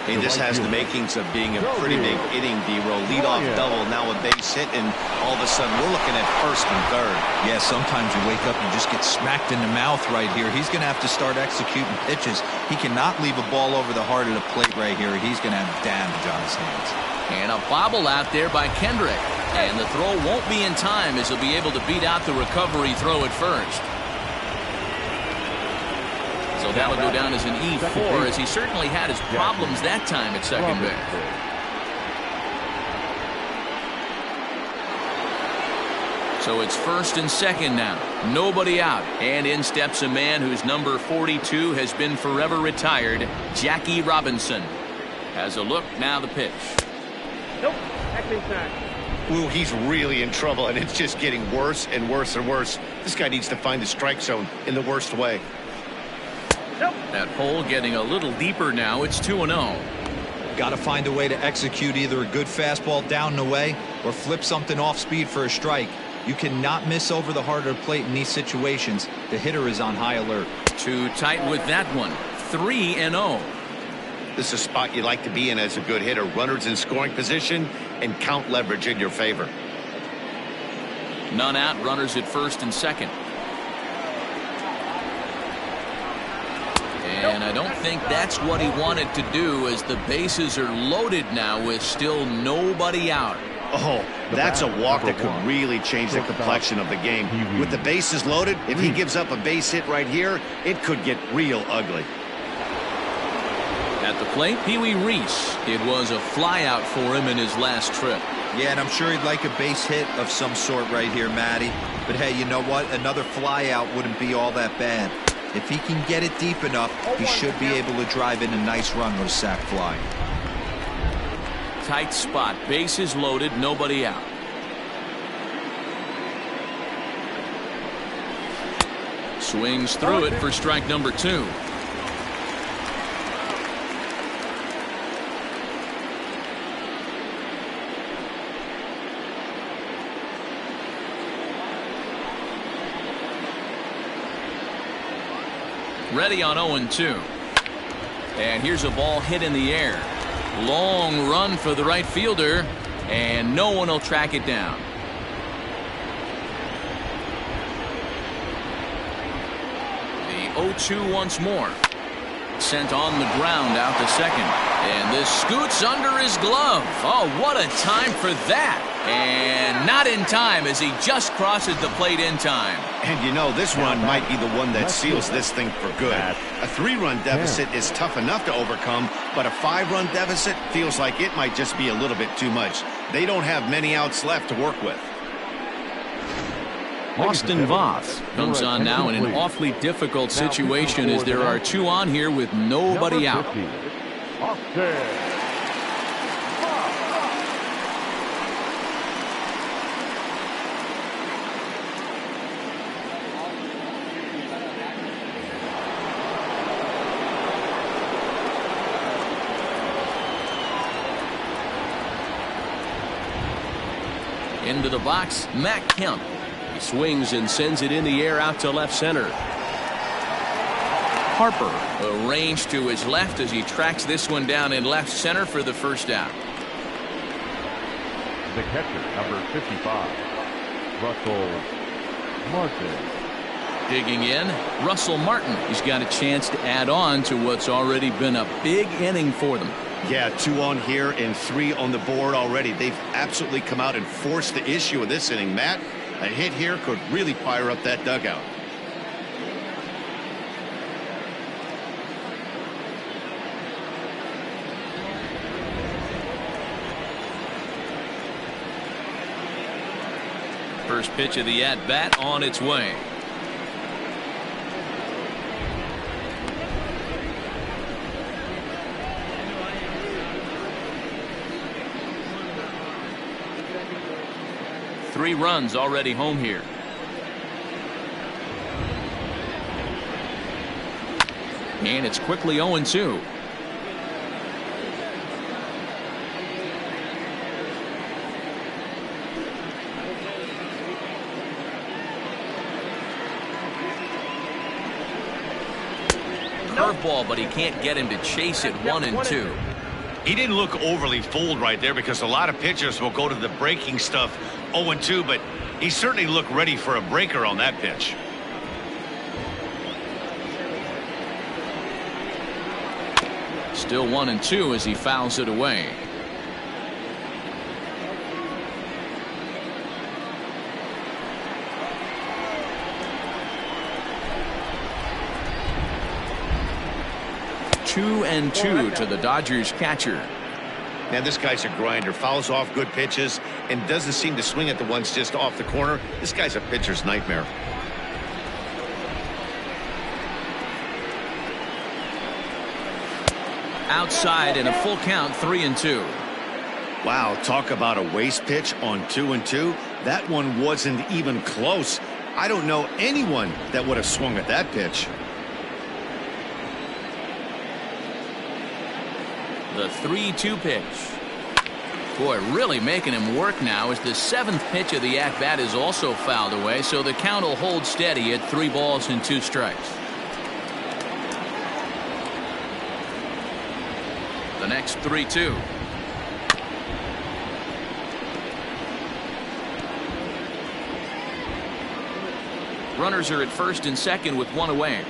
Hey, this has the makings of being a pretty big inning, D-Row. Leadoff double, now a base hit, and all of a sudden we're looking at 1st and 3rd. Yeah, sometimes you wake up and just get smacked in the mouth right here. He's going to have to start executing pitches. He cannot leave a ball over the heart of the plate right here. He's going to have damage on his hands. And a bobble out there by Kendrick. And the throw won't be in time as he'll be able to beat out the recovery throw at first. So that'll go down as an E4, as he certainly had his problems that time at second base. So it's 1st and 2nd now. Nobody out. And in steps a man whose number 42 has been forever retired, Jackie Robinson. Has a look, now the pitch. Nope. That's inside. Ooh, he's really in trouble, and it's just getting worse and worse and worse. This guy needs to find the strike zone in the worst way. Nope. That hole getting a little deeper now. It's 2-0. Got to find a way to execute either a good fastball down and away or flip something off speed for a strike. You cannot miss over the heart of the plate in these situations. The hitter is on high alert. Too tight with that one. 3-0. This is a spot you like to be in as a good hitter. Runners in scoring position and count leverage in your favor. None out, runners at 1st and 2nd. And I don't think that's what he wanted to do, as the bases are loaded now with still nobody out. Oh, that's a walk that could really change the complexion of the game. With the bases loaded, if he gives up a base hit right here, it could get real ugly. At the plate, Pee Wee Reese. It was a flyout for him in his last trip. Yeah, and I'm sure he'd like a base hit of some sort right here, Matty. But hey, you know what? Another flyout wouldn't be all that bad. If he can get it deep enough, he should be able to drive in a nice run with a sac fly. Tight spot. Bases loaded. Nobody out. Swings through it for strike number 2. Ready on 0-2. And here's a ball hit in the air. Long run for the right fielder, and no one will track it down. The 0-2 once more. Sent on the ground out to second. And this scoots under his glove. Oh, what a time for that. And not in time as he just crosses the plate in time. And you know, this run might be the one that seals this thing for good. A 3-run deficit is tough enough to overcome, but a 5-run deficit feels like it might just be a little bit too much. They don't have many outs left to work with. Austin Voth comes on now in an awfully difficult situation as there are 2 on here with nobody out. Into the box, Matt Kemp. He swings and sends it in the air out to left center. Harper arranged to his left as he tracks this one down in left center for the first out. The catcher, number 55, Russell Martin. Digging in, Russell Martin. He's got a chance to add on to what's already been a big inning for them. Yeah, 2 on here and 3 on the board already. They've absolutely come out and forced the issue of this inning. Matt, a hit here could really fire up that dugout. First pitch of the at-bat on its way. Three runs already home here. And it's quickly 0-2. Curveball, but he can't get him to chase it. 1-2. He didn't look overly fooled right there because a lot of pitchers will go to the breaking stuff 0-2, but he certainly looked ready for a breaker on that pitch. Still 1-2 as he fouls it away. Two and two to the Dodgers catcher. Now this guy's a grinder, fouls off good pitches and doesn't seem to swing at the ones just off the corner. This guy's a pitcher's nightmare. Outside in a full count, 3-2. Wow, talk about a waste pitch on 2-2. That one wasn't even close. I don't know anyone that would have swung at that pitch. The 3-2 pitch. Boy, really making him work now as the 7th pitch of the at-bat is also fouled away, so the count will hold steady at 3 balls and 2 strikes. The next 3-2. Runners are at first and second with 1 away.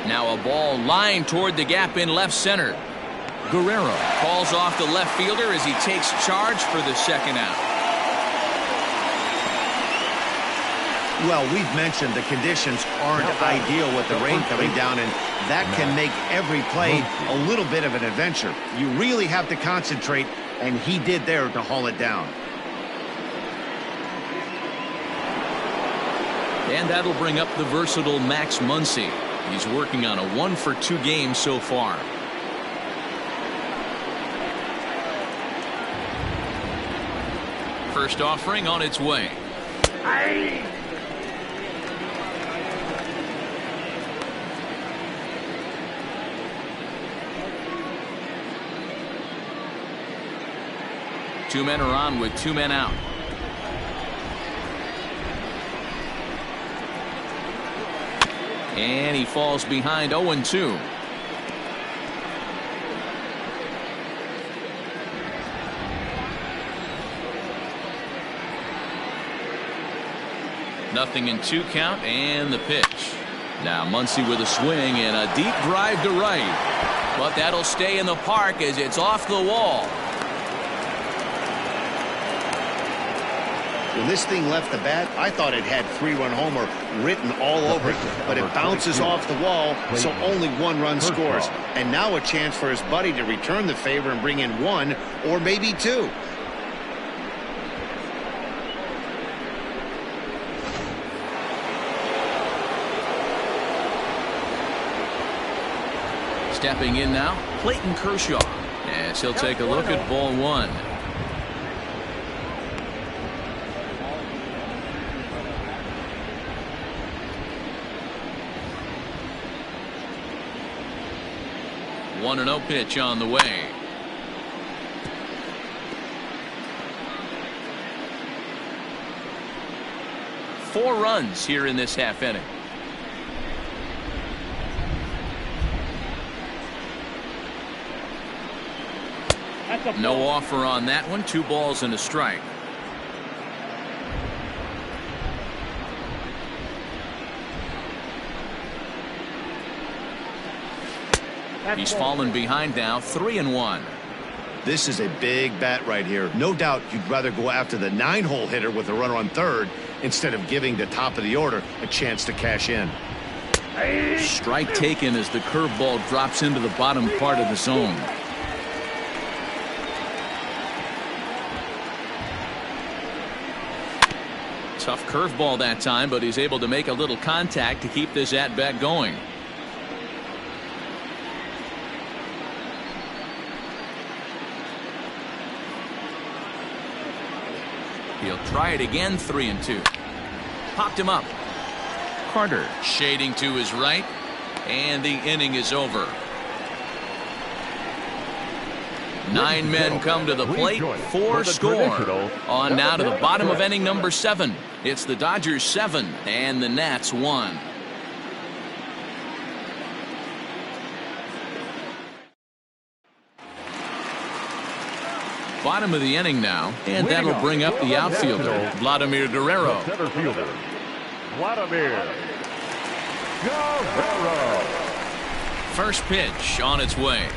Now a ball lined toward the gap in left center. Guerrero falls off the left fielder as he takes charge for the second out. Well, we've mentioned the conditions aren't ideal with the rain coming down, and that can make every play a little bit of an adventure. You really have to concentrate, and he did there to haul it down. And that'll bring up the versatile Max Muncie. He's working on a 1-for-2 game so far. First offering on its way. Aye. Two men are on with 2 men out. And he falls behind 0-2. Nothing in 2 count, and the pitch. Now Muncie with a swing and a deep drive to right. But that'll stay in the park as it's off the wall. When this thing left the bat, I thought it had 3-run homer written all over it, but it bounces off the wall, so only 1 run scores. And now a chance for his buddy to return the favor and bring in 1 or maybe 2. Stepping in now, Clayton Kershaw, as he'll take a look at ball 1. One 1-0 pitch on the way. Four runs here in this half inning. No offer on that one. 2 balls and a strike. He's fallen behind now, 3-1. This is a big bat right here. No doubt you'd rather go after the 9-hole hitter with a runner on third instead of giving the top of the order a chance to cash in. Strike taken as the curveball drops into the bottom part of the zone. Tough curveball that time, but he's able to make a little contact to keep this at-bat going. He'll try it again, 3-2. Popped him up. Carter shading to his right, and the inning is over. 9 men come to the plate, 4 score. On now to the bottom of inning number 7. It's the Dodgers 7 and the Nats 1. Bottom of the inning now, and that'll bring up the outfielder, Vladimir Guerrero. Center fielder, Vladimir Guerrero. First pitch on its way.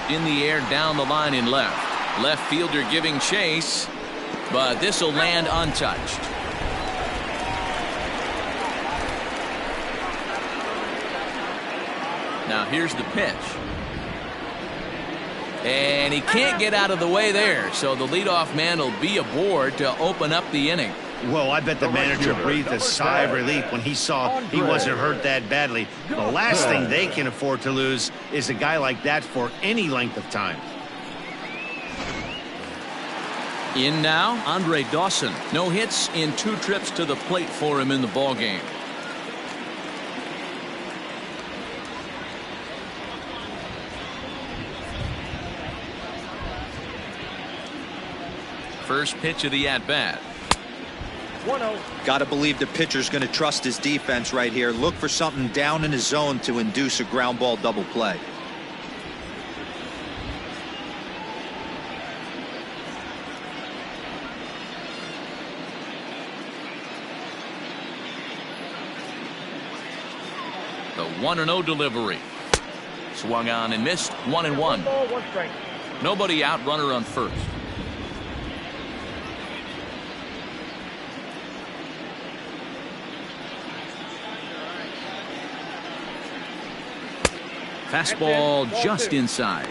In the air down the line in left. Left fielder giving chase, but this will land untouched. Now here's the pitch. And he can't get out of the way there, so the leadoff man will be aboard to open up the inning. Well, I bet the manager breathed a sigh of relief when he saw he wasn't hurt that badly. The last thing they can afford to lose is a guy like that for any length of time. In now, Andre Dawson. No hits in 2 trips to the plate for him in the ballgame. First pitch of the at-bat. 1-0. Got to believe the pitcher's going to trust his defense right here. Look for something down in his zone to induce a ground ball double play. 1-0 delivery. Swung on and missed. 1-1. 1 ball, 1 strike. Nobody out, runner on first. Fastball just inside.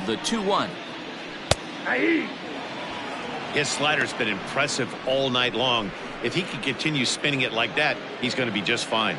The 2-1. His slider's been impressive all night long. If he can continue spinning it like that, he's going to be just fine.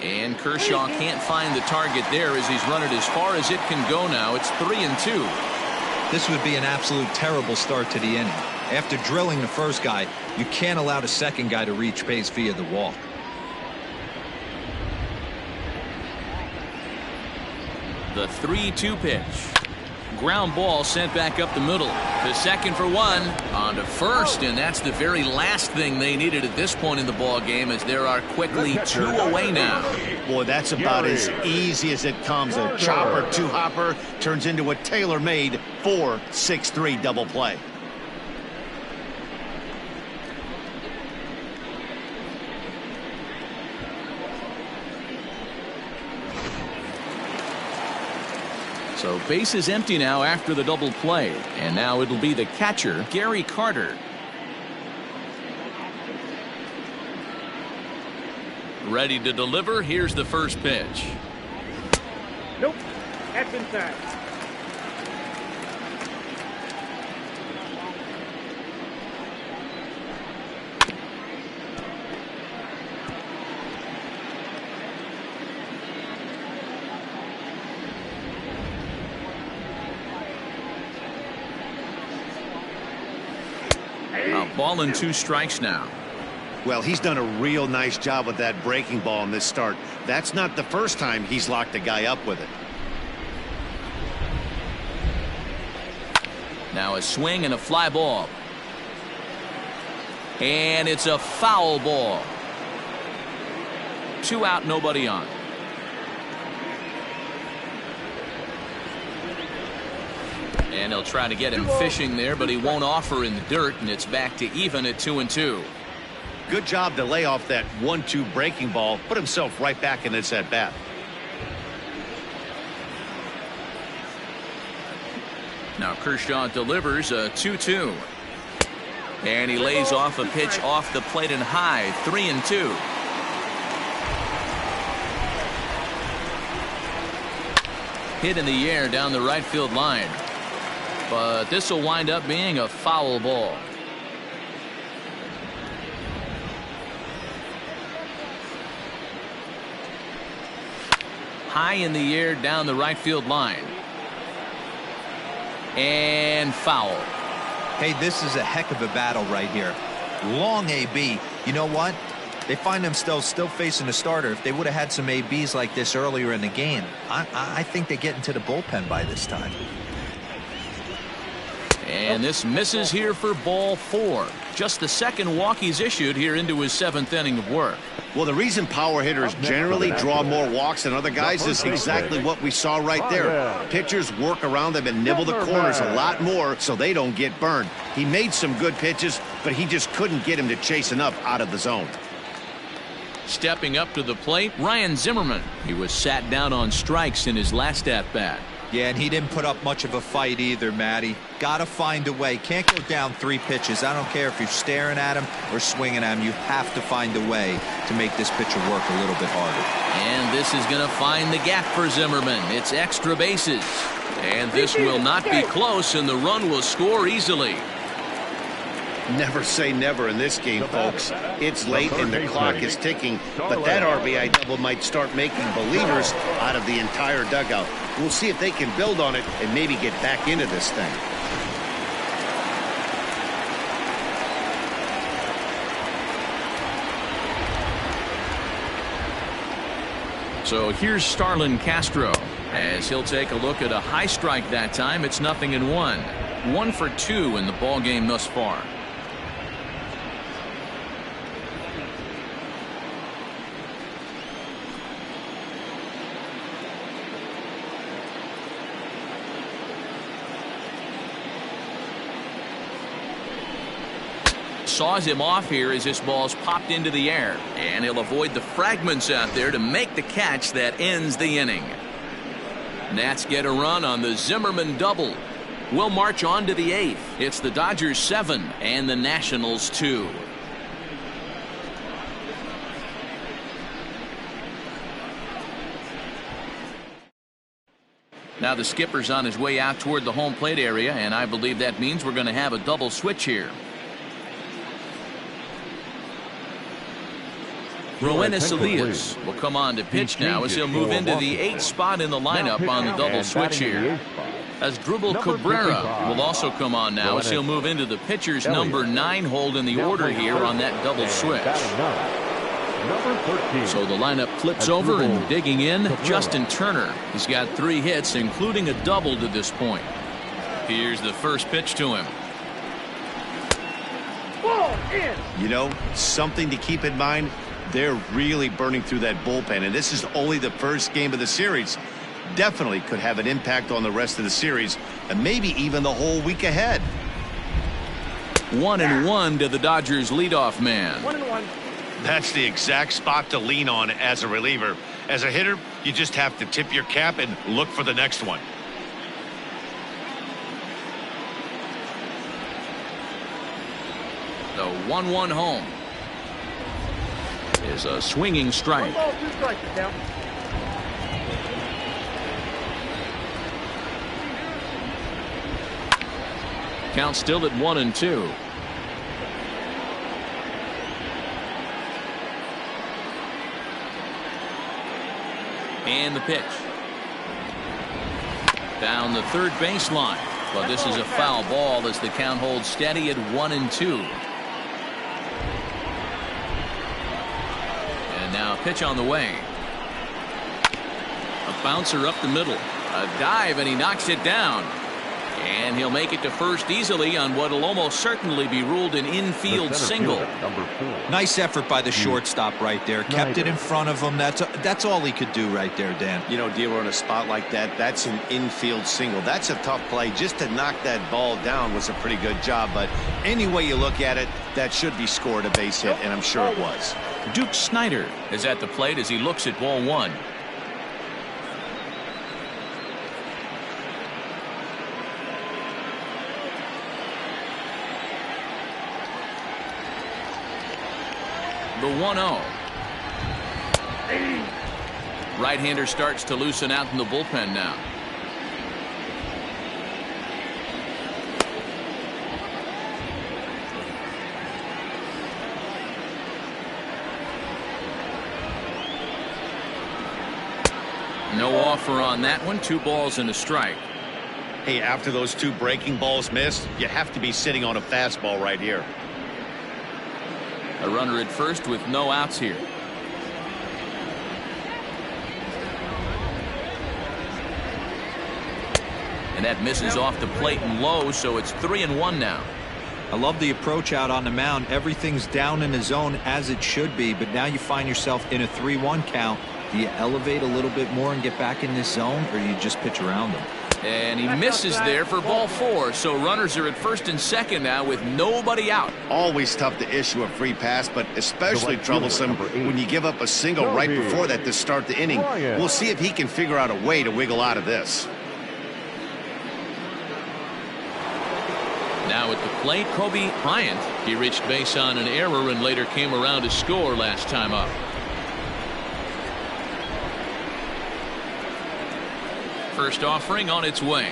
And Kershaw can't find the target there as he's run it as far as it can go now. It's 3-2. This would be an absolute terrible start to the inning. After drilling the first guy, you can't allow the second guy to reach base via the walk. The 3-2 pitch. Ground ball sent back up the middle. To second for 1. On to first, and that's the very last thing they needed at this point in the ball game, as there are quickly 2 away now. Boy, that's about as easy as it comes. A chopper 2-hopper turns into a tailor-made 4-6-3 double play. So base is empty now after the double play, and now it'll be the catcher, Gary Carter. Ready to deliver. Here's the first pitch. Nope. That's inside. Ball and 2 strikes now. Well, he's done a real nice job with that breaking ball in this start. That's not the first time he's locked a guy up with it. Now a swing and a fly ball. And it's a foul ball. 2 out, nobody on. And he'll try to get him fishing there, but he won't offer in the dirt, and it's back to even at 2-2. Good job to lay off that 1-2 breaking ball, put himself right back in this at bat. Now Kershaw delivers a 2-2. And he lays off a pitch off the plate and high. 3-2. Hit in the air down the right field line. But this will wind up being a foul ball. High in the air down the right field line. And foul. Hey, this is a heck of a battle right here. Long AB. You know what? They find themselves still facing the starter. If they would have had some ABs like this earlier in the game, I think they get into the bullpen by this time. And this misses here for ball 4. Just the second walk he's issued here into his 7th inning of work. Well, the reason power hitters generally draw more walks than other guys is exactly what we saw right there. Pitchers work around them and nibble the corners a lot more so they don't get burned. He made some good pitches, but he just couldn't get him to chase enough out of the zone. Stepping up to the plate, Ryan Zimmerman. He was sat down on strikes in his last at-bat. Yeah, and he didn't put up much of a fight either, Matty. Gotta find a way. Can't go down 3 pitches. I don't care if you're staring at him or swinging at him. You have to find a way to make this pitcher work a little bit harder. And this is going to find the gap for Zimmerman. It's extra bases. And this will not be close, and the run will score easily. Never say never in this game, folks. It's late and the clock is ticking, but that RBI double might start making believers out of the entire dugout. We'll see if they can build on it and maybe get back into this thing. So here's Starlin Castro as he'll take a look at a high strike that time. It's 0-1. 1 for 2 in the ball game thus far. Saws him off here as this ball's popped into the air, and he'll avoid the fragments out there to make the catch that ends the inning. Nats get a run on the Zimmerman double. We'll march on to the 8th. It's the Dodgers 7 and the Nationals 2. Now the skipper's on his way out toward the home plate area, and I believe that means we're going to have a double switch here. Roenis Elias will come on to pitch now as he'll move into the 8th spot in the lineup on the double switch here. As Drupal Cabrera will also come on now as he'll move into the pitcher's number 9 hold in the order here on that double switch. So the lineup flips over, and digging in, Justin Turner. He's got 3 hits, including a double to this point. Here's the first pitch to him. You know, something to keep in mind. They're really burning through that bullpen, and this is only the first game of the series. Definitely could have an impact on the rest of the series, and maybe even the whole week ahead. 1-1 to the Dodgers leadoff man. 1-1. That's the exact spot to lean on as a reliever. As a hitter, you just have to tip your cap and look for the next one. The 1-1 home is a swinging strike. 1 ball, 2 strikes, count. Count still at 1-2. And the pitch. Down the third baseline. But this is a foul ball as the count holds steady at 1-2. And now a pitch on the way. A bouncer up the middle. A dive, and he knocks it down. And he'll make it to first easily on what will almost certainly be ruled an infield single. Nice effort by the shortstop right there. Kept it in front of him. That's all he could do right there, Dan. You know, Dero, in a spot like that, that's an infield single. That's a tough play. Just to knock that ball down was a pretty good job. But any way you look at it, that should be scored a base hit, and I'm sure it was. Duke Snider is at the plate as he looks at ball 1. The 1-0. Right-hander starts to loosen out in the bullpen now. No offer on that one. 2 balls and a strike. Hey, after those 2 breaking balls missed, you have to be sitting on a fastball right here. A runner at first with no outs here. And that misses off the plate and low, so it's 3-1 now. I love the approach out on the mound. Everything's down in the zone as it should be, but now you find yourself in a 3-1 count. Do you elevate a little bit more and get back in this zone, or do you just pitch around them? And he misses there for ball 4. So runners are at first and second now with nobody out. Always tough to issue a free pass, but especially troublesome when you give up a single right before that to start the inning. We'll see if he can figure out a way to wiggle out of this. Now at the plate, Kobe Bryant. He reached base on an error and later came around to score last time up. First offering on its way.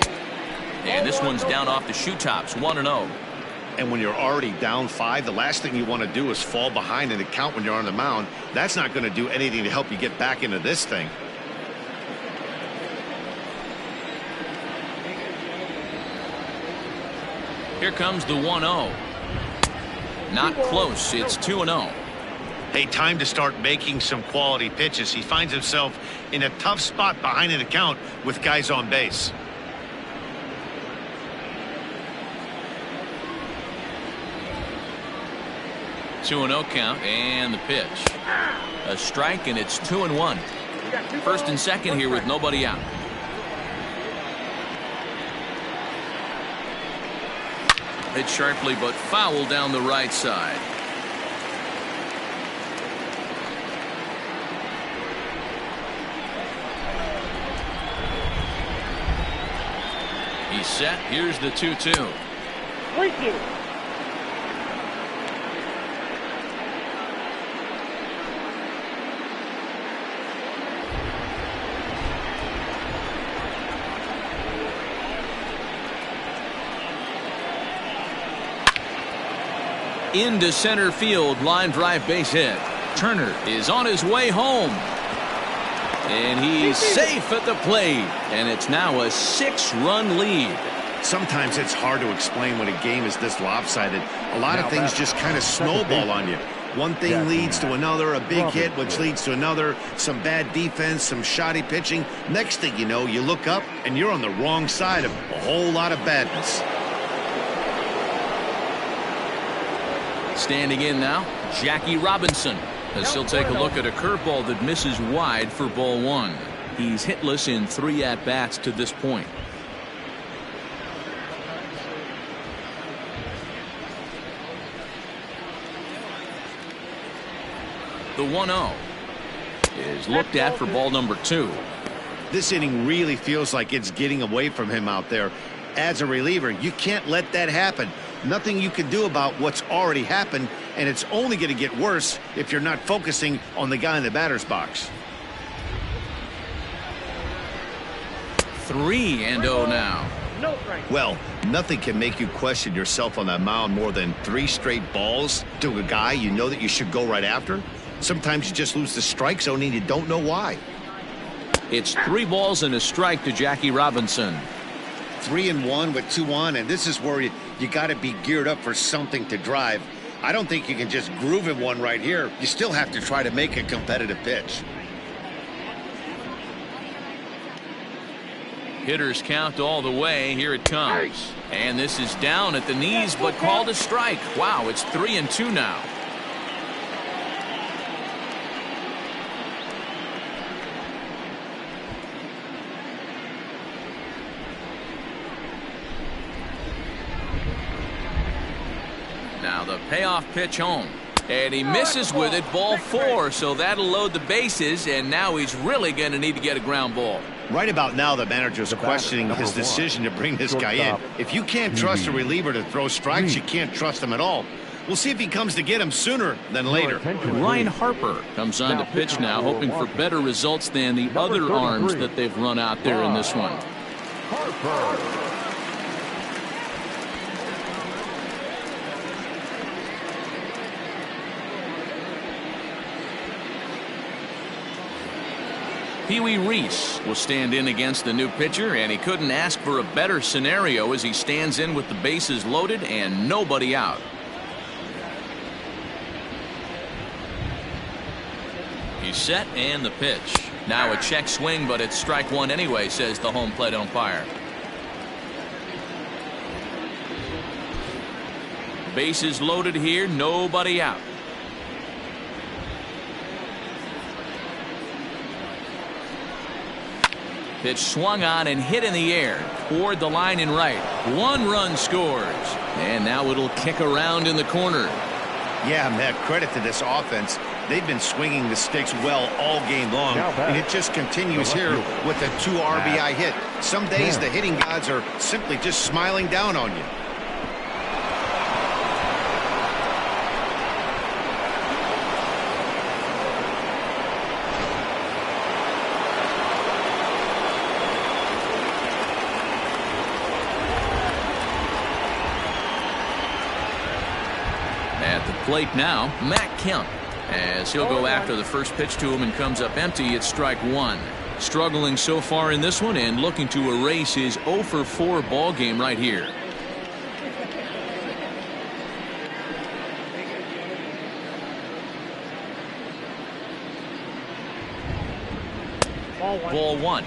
And this one's down off the shoe tops. 1-0. And when you're already down 5, the last thing you want to do is fall behind in the count when you're on the mound. That's not going to do anything to help you get back into this thing. Here comes the 1-0. Not close. It's 2-0. Hey, time to start making some quality pitches. He finds himself in a tough spot behind an account with guys on base. Two and 0 count, and the pitch. A strike, and it's 2-1. First and second here with nobody out. Hit sharply, but foul down the right side. He's set. Here's the 2-2. Thank you. Into center field, line drive base hit. Turner is on his way home. And he's safe at the plate. And it's now a 6-run lead. Sometimes it's hard to explain when a game is this lopsided. A lot of things just kind of snowball on you. One thing leads to another, a big hit, which leads to another, some bad defense, some shoddy pitching. Next thing you know, you look up and you're on the wrong side of a whole lot of badness. Standing in now, Jackie Robinson, as he'll take a look at a curveball that misses wide for ball 1. He's hitless in 3 at-bats to this point. The 1-0 is looked at for ball number 2. This inning really feels like it's getting away from him out there. As a reliever, you can't let that happen. Nothing you can do about what's already happened, and it's only going to get worse if you're not focusing on the guy in the batter's box. 3-0 now. Well, nothing can make you question yourself on that mound more than 3 straight balls to a guy you know that you should go right after. Sometimes you just lose the strike zone and you don't know why. It's 3 balls and a strike to Jackie Robinson. 3-1 with 2 on, and this is where you got to be geared up for something to drive. I don't think you can just groove in one right here. You still have to try to make a competitive pitch. Hitters count all the way. Here it comes. And this is down at the knees, but called a strike. Wow, it's 3-2 now. Now the payoff pitch home. And he misses with it, ball 4, so that'll load the bases, and now he's really going to need to get a ground ball. Right about now, the manager's questioning his decision to bring this guy in. If you can't trust a reliever to throw strikes, you can't trust him at all. We'll see if he comes to get him sooner than later. Ryan Harper comes on to pitch now, hoping for better results than the other arms that they've run out there in this one. Harper. Pee Wee Reese will stand in against the new pitcher, and he couldn't ask for a better scenario as he stands in with the bases loaded and nobody out. He's set, and the pitch. Now a check swing, but it's strike 1 anyway, says the home plate umpire. Bases loaded here, nobody out. Pitch swung on and hit in the air toward the line and right. 1 run scores. And now it'll kick around in the corner. Yeah, Matt, credit to this offense. They've been swinging the sticks well all game long, and it just continues here with a 2 RBI hit. Some days the hitting gods are simply just smiling down on you. Plate now, Matt Kemp, as he'll go after the first pitch to him and comes up empty. It's strike 1. Struggling so far in this one and looking to erase his 0 for 4 ball game right here. Ball one.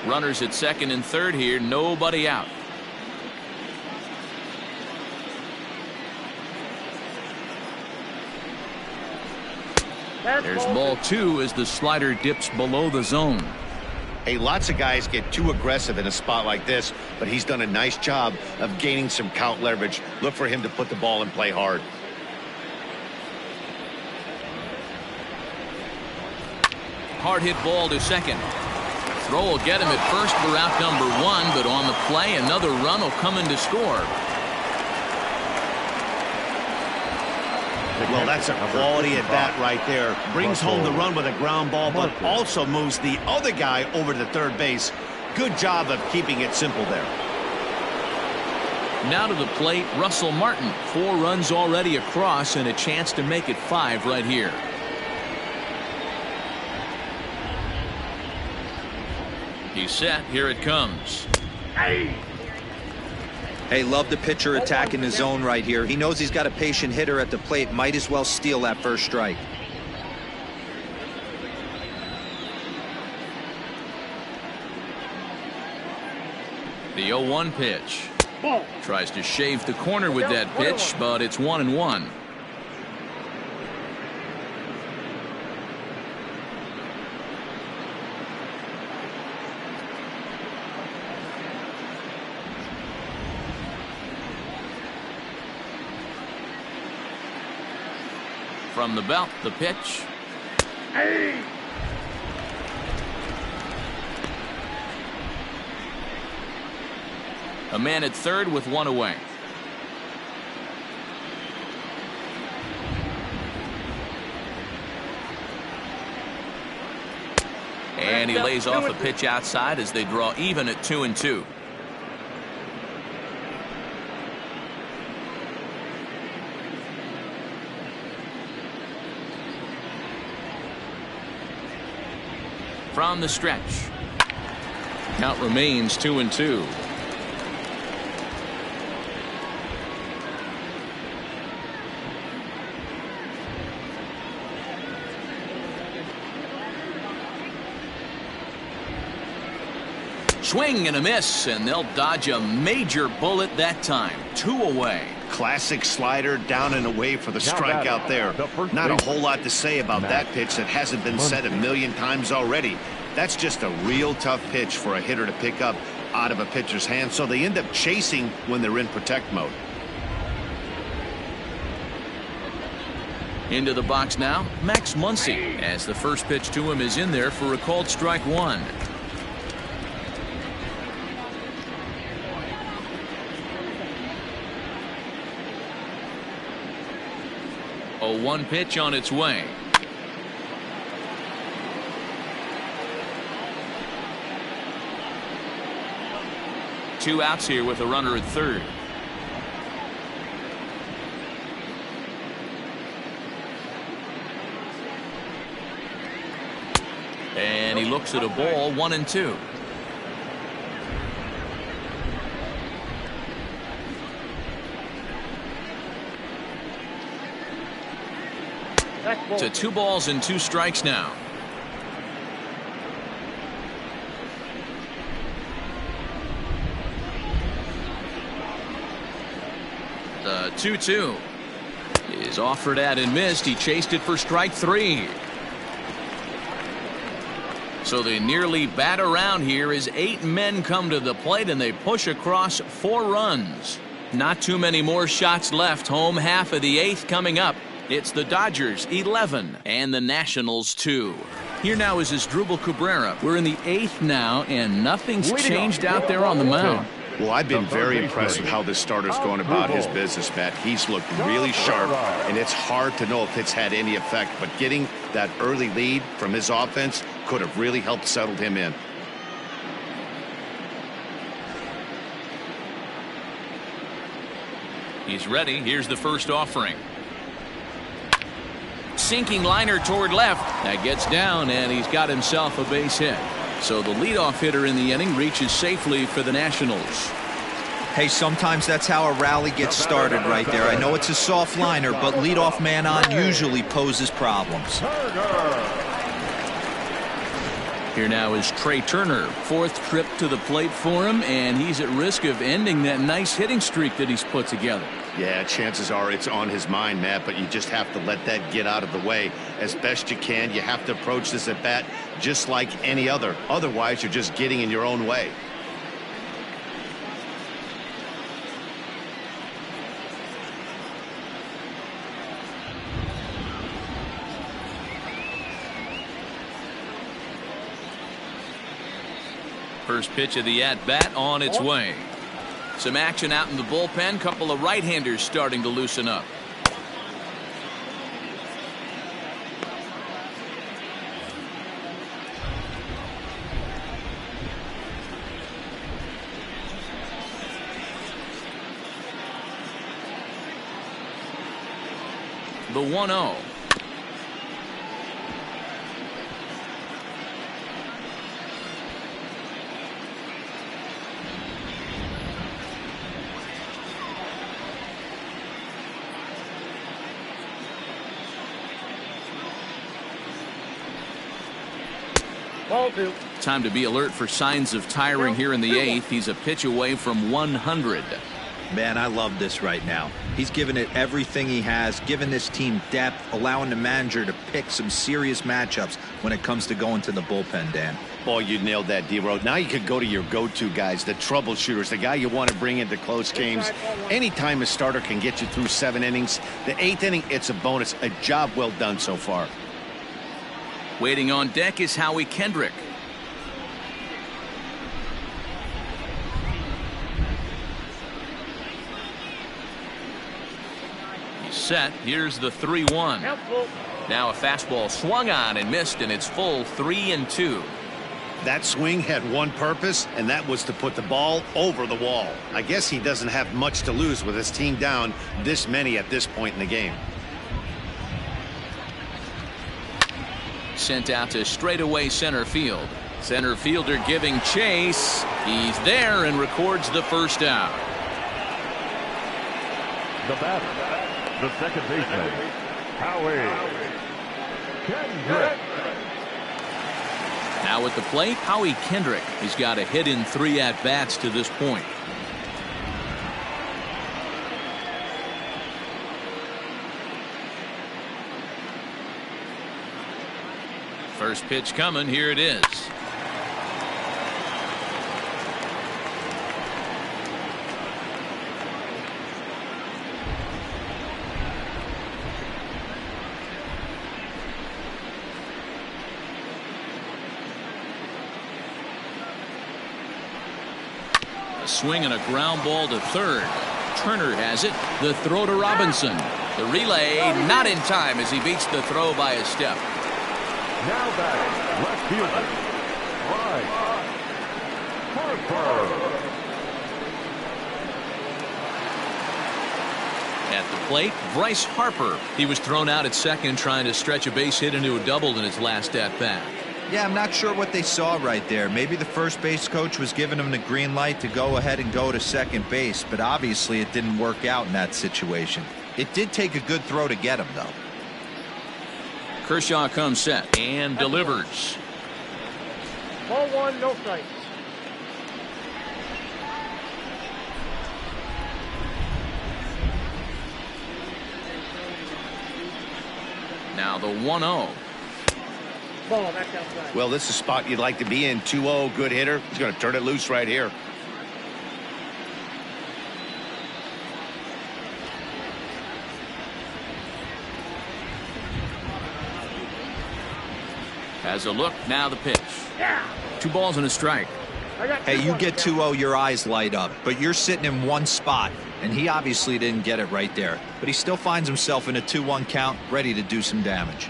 Runners at second and third here, nobody out. There's ball two as the slider dips below the zone. Hey, lots of guys get too aggressive in a spot like this, but he's done a nice job of gaining some count leverage. Look for him to put the ball in play hard. Hard hit ball to second. Throw will get him at first for out number one, but on the play, another run will come in to score. Well, that's a quality at bat right there. Brings home the run with a ground ball, but also moves the other guy over to third base. Good job of keeping it simple there. Now to the plate, Russell Martin. 4 runs already across and a chance to make it 5 right here. He's set. Here it comes. Hey, love the pitcher attacking the zone right here. He knows he's got a patient hitter at the plate. Might as well steal that first strike. The 0-1 pitch. Tries to shave the corner with that pitch, but it's 1-1. From the belt, the pitch. A man at third with 1 away. And he lays off a pitch outside as they draw even at 2-2. From the stretch. Count remains 2-2. Swing and a miss, and they'll dodge a major bullet that time. 2 away. Classic slider down and away for the strikeout there. Not a whole lot to say about that pitch that hasn't been said a million times already. That's just a real tough pitch for a hitter to pick up out of a pitcher's hand, so they end up chasing when they're in protect mode. Into the box now, Max Muncie, as the first pitch to him is in there for a called strike 1. A 1 pitch on its way. Two outs here with a runner at third. And he looks at a ball, 1-2. To 2 balls and 2 strikes now. The 2-2 is offered at and missed. He chased it for strike 3. So they nearly bat around here as 8 men come to the plate and they push across 4 runs. Not too many more shots left. Home half of the 8th coming up. It's the Dodgers 11 and the Nationals 2. Here now is Asdrubal Cabrera. We're in the 8th now and nothing's changed out there on the mound. Well, I've been very impressed with how this starter's going about his business, Matt. He's looked really sharp, and it's hard to know if it's had any effect, but getting that early lead from his offense could have really helped settle him in. He's ready. Here's the first offering. Sinking liner toward left. That gets down, and he's got himself a base hit. So the leadoff hitter in the inning reaches safely for the Nationals. Hey, sometimes that's how a rally gets started right there. I know it's a soft liner, but leadoff man on usually poses problems. Here now is Trey Turner. 4th trip to the plate for him, and he's at risk of ending that nice hitting streak that he's put together. Yeah, chances are it's on his mind, Matt, but you just have to let that get out of the way as best you can. You have to approach this at bat just like any other. Otherwise, you're just getting in your own way. First pitch of the at-bat on its way. Some action out in the bullpen. Couple of right-handers starting to loosen up. The 1-0. Time to be alert for signs of tiring here in the 8th. He's a pitch away from 100. Man, I love this right now. He's given it everything he has, given this team depth, allowing the manager to pick some serious matchups when it comes to going to the bullpen, Dan. Boy, you nailed that, D-Road. Now you could go to your go-to guys, the troubleshooters, the guy you want to bring into close games. Anytime a starter can get you through 7 innings, the 8th inning, it's a bonus. A job well done so far. Waiting on deck is Howie Kendrick. He's set. Here's the 3-1. Now a fastball swung on and missed, and it's full 3-2. That swing had one purpose, and that was to put the ball over the wall. I guess he doesn't have much to lose with his team down this many at this point in the game. Sent out to straightaway center field. Center fielder giving chase. He's there and records the first out. The batter, the second baseman, Howie Kendrick. Now at the plate, Howie Kendrick. He's got a hit in 3 at-bats to this point. First pitch coming. Here it is. A swing and a ground ball to third. Turner has it. The throw to Robinson. The relay not in time as he beats the throw by a step. Now batting, left fielder, Bryant, Harper. At the plate, Bryce Harper. He was thrown out at second trying to stretch a base hit into a double in his last at-bat. Yeah, I'm not sure what they saw right there. Maybe the first base coach was giving him the green light to go ahead and go to second base, but obviously it didn't work out in that situation. It did take a good throw to get him, though. Kershaw comes set and delivers. Ball 1, no strikes. Now the 1-0. Ball, that's outside. Well, this is a spot you'd like to be in. 2-0, good hitter. He's going to turn it loose right here. Has a look. Now the pitch. 2 balls and a strike. Hey, you get 2-0, your eyes light up, but you're sitting in one spot, and he obviously didn't get it right there. But he still finds himself in a 2-1 count, ready to do some damage.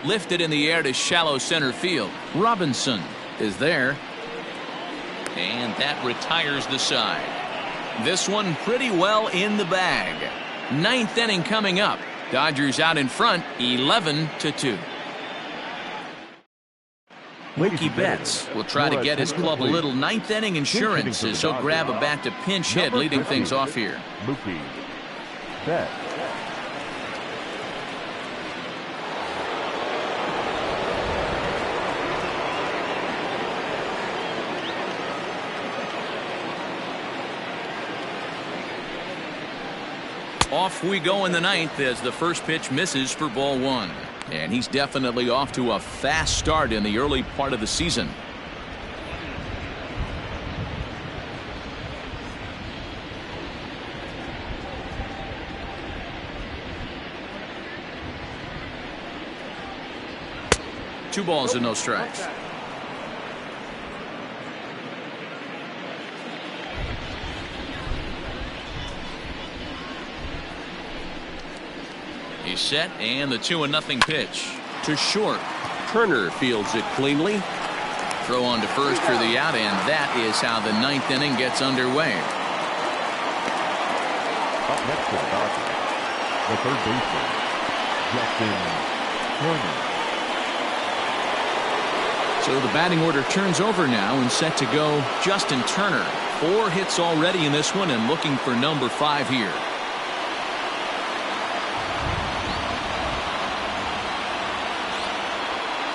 Lifted in the air to shallow center field. Robinson is there. And that retires the side. This one pretty well in the bag. 9th inning coming up. Dodgers out in front, 11-2. Mookie Betts will try to get his club a little ninth inning insurance as he'll grab a bat to pinch hit, leading things off here. Mookie Betts. Off we go in the ninth as the first pitch misses for ball one. And he's definitely off to a fast start in the early part of the season. Two balls and no strikes. He's set, and the 2-0 pitch to short. Turner fields it cleanly. Throw on to first for the out, and that is how the ninth inning gets underway. Up next to the Dodgers, the third baseman, Jansen. So the batting order turns over now and set to go Justin Turner. 4 hits already in this one and looking for number 5 here.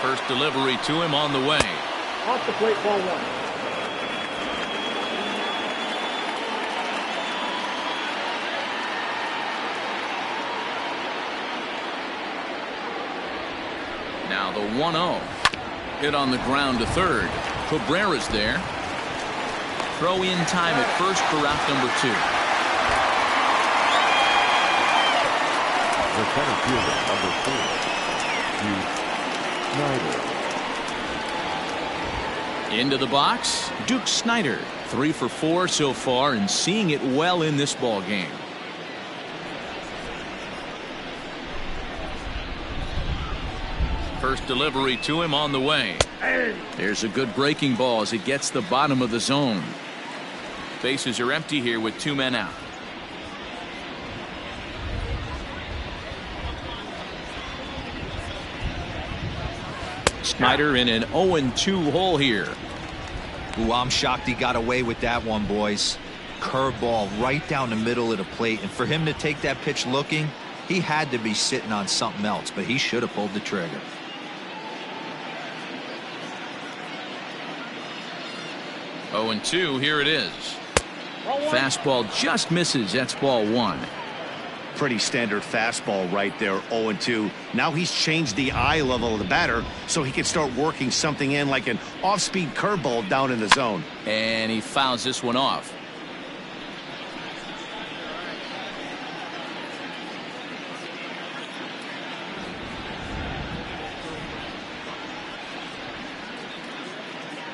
First delivery to him on the way. Off the plate, ball one. Now the 1-0. Hit on the ground to third. Cabrera's there. Throw in time at first for out number 2. The center fielder, number 4, Snyder. Into the box, Duke Snyder. 3 for 4 so far and seeing it well in this ball game. First delivery to him on the way. There's a good breaking ball as it gets the bottom of the zone. Bases are empty here with 2 men out. Snyder in an 0-2 hole here. Ooh, I'm shocked he got away with that one, boys. Curveball right down the middle of the plate, and for him to take that pitch looking, he had to be sitting on something else, but he should have pulled the trigger. Oh, 0-2, here it is. Fastball just misses. That's ball 1. Pretty standard fastball right there, 0-2. Now he's changed the eye level of the batter so he can start working something in like an off-speed curveball down in the zone. And he fouls this one off.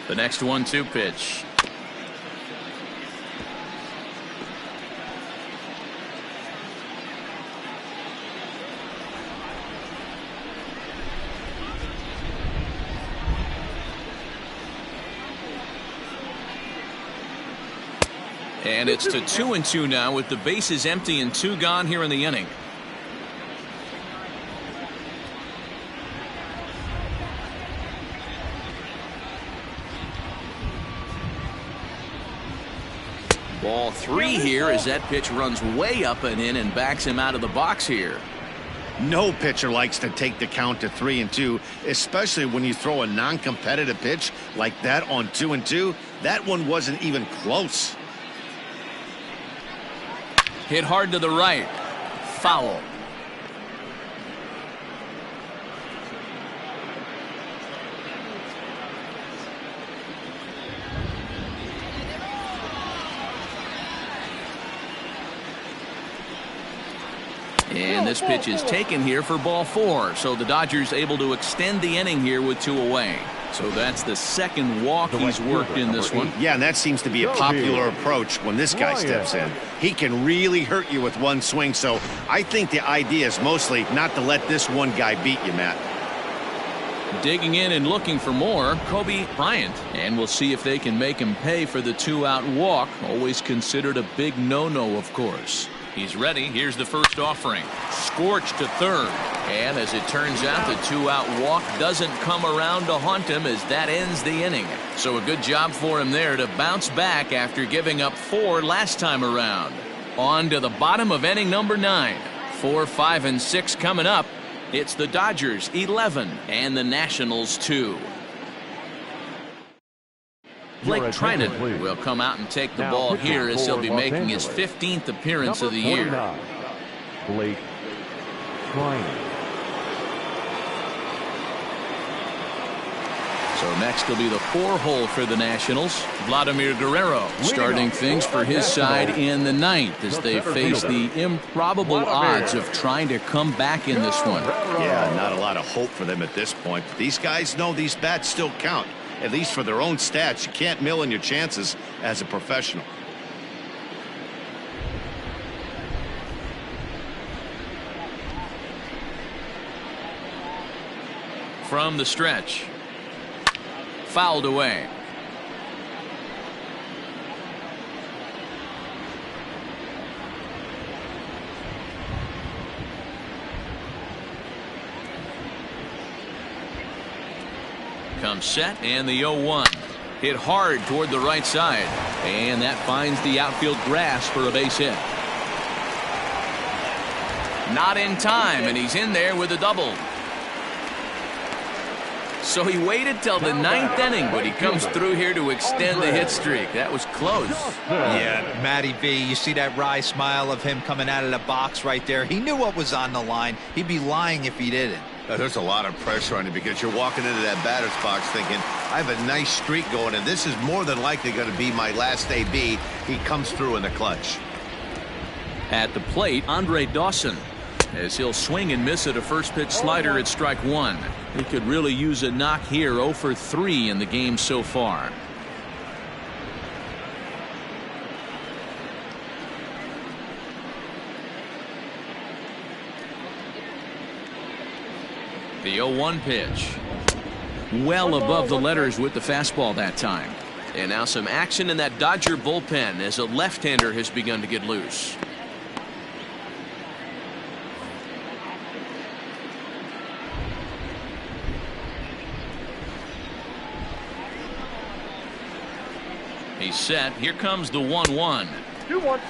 The next 1-2 pitch. And it's to 2-2 now with the bases empty and 2 gone here in the inning. Ball 3 here as that pitch runs way up and in and backs him out of the box here. No pitcher likes to take the count to 3-2, especially when you throw a non-competitive pitch like that on 2-2. That one wasn't even close. Hit hard to the right. Foul. And this pitch is taken here for ball 4. So the Dodgers able to extend the inning here with 2 away. So that's the second walk he's worked in this one. Yeah, and that seems to be a popular approach when this guy steps in. He can really hurt you with one swing. So I think the idea is mostly not to let this one guy beat you, Matt. Digging in and looking for more, Bryant. And we'll see if they can make him pay for the 2-out walk. Always considered a big no-no, of course. He's ready. Here's the first offering. Scorched to third. And as it turns out, the two-out walk doesn't come around to haunt him as that ends the inning. So a good job for him there to bounce back after giving up 4 last time around. On to the bottom of inning number 9. 4, 5, and 6 coming up. It's the Dodgers 11 and the Nationals 2. Blake Trinan will come out and take the ball here as he'll be making his 15th appearance of the year. Blake Trinan. So next will be the 4-hole for the Nationals. Vladimir Guerrero starting things for his side in the 9th as they face the improbable odds of trying to come back in this one. Yeah, not a lot of hope for them at this point. But these guys know these bats still count. At least for their own stats. You can't mill in your chances as a professional. From the stretch. Fouled away. Comes set and the 0-1. Hit hard toward the right side. And that finds the outfield grass for a base hit. Not in time, and he's in there with a double. So he waited till the 9th inning, but he comes through here to extend the hit streak. That was close. Yeah, Matty V, you see that wry smile of him coming out of the box right there. He knew what was on the line. He'd be lying if he didn't. There's a lot of pressure on you because you're walking into that batter's box thinking, I have a nice streak going, and this is more than likely going to be my last AB. He comes through in the clutch. At the plate, Andre Dawson, as he'll swing and miss at a first pitch slider at strike 1. He could really use a knock here. 0 for 3 in the game so far. The 0-1 pitch. Well above the letters with the fastball that time. And now some action in that Dodger bullpen as a left-hander has begun to get loose. He's set. Here comes the 1-1. 2-1.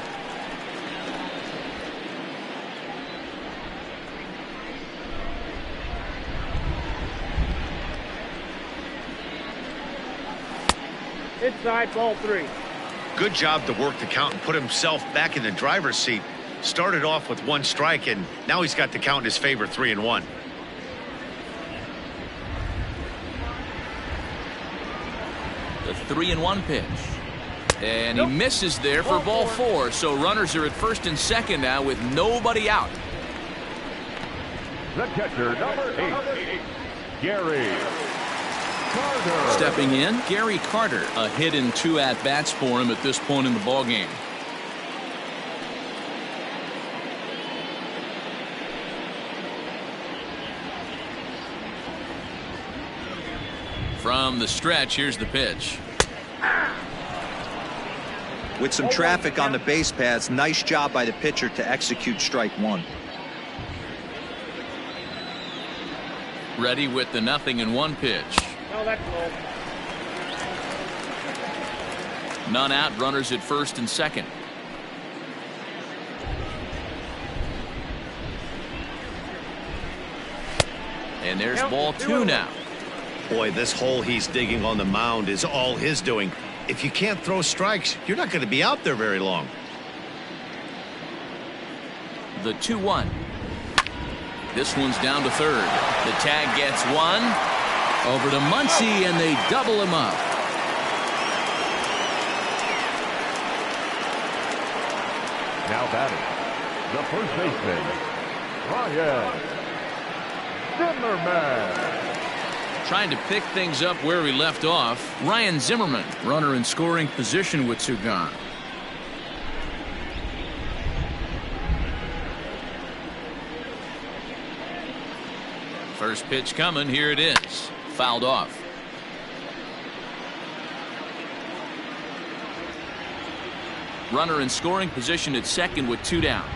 Inside, ball 3. Good job to work the count and put himself back in the driver's seat. Started off with 1 strike, and now he's got the count in his favor, 3-1. The 3-1 pitch. And he misses there for ball 4. So runners are at first and second now with nobody out. The catcher, number 8, Gary Carter. Stepping in, Gary Carter. A hit in 2 at-bats for him at this point in the ballgame. From the stretch, here's the pitch. With some traffic on the base paths, nice job by the pitcher to execute strike 1. Ready with the 0-1 pitch. No, that's low. None out, runners at first and second. And there's ball 2 now. Boy, this hole he's digging on the mound is all his doing. If you can't throw strikes, you're not going to be out there very long. The 2-1. This one's down to third. The tag gets 1. Over to Muncie, and they double him up. Now batting, the first baseman, Bryant Zimmerman. Trying to pick things up where he left off. Ryan Zimmerman, runner in scoring position with 2 gone. First pitch coming. Here it is. Fouled off. Runner in scoring position at second with 2 down.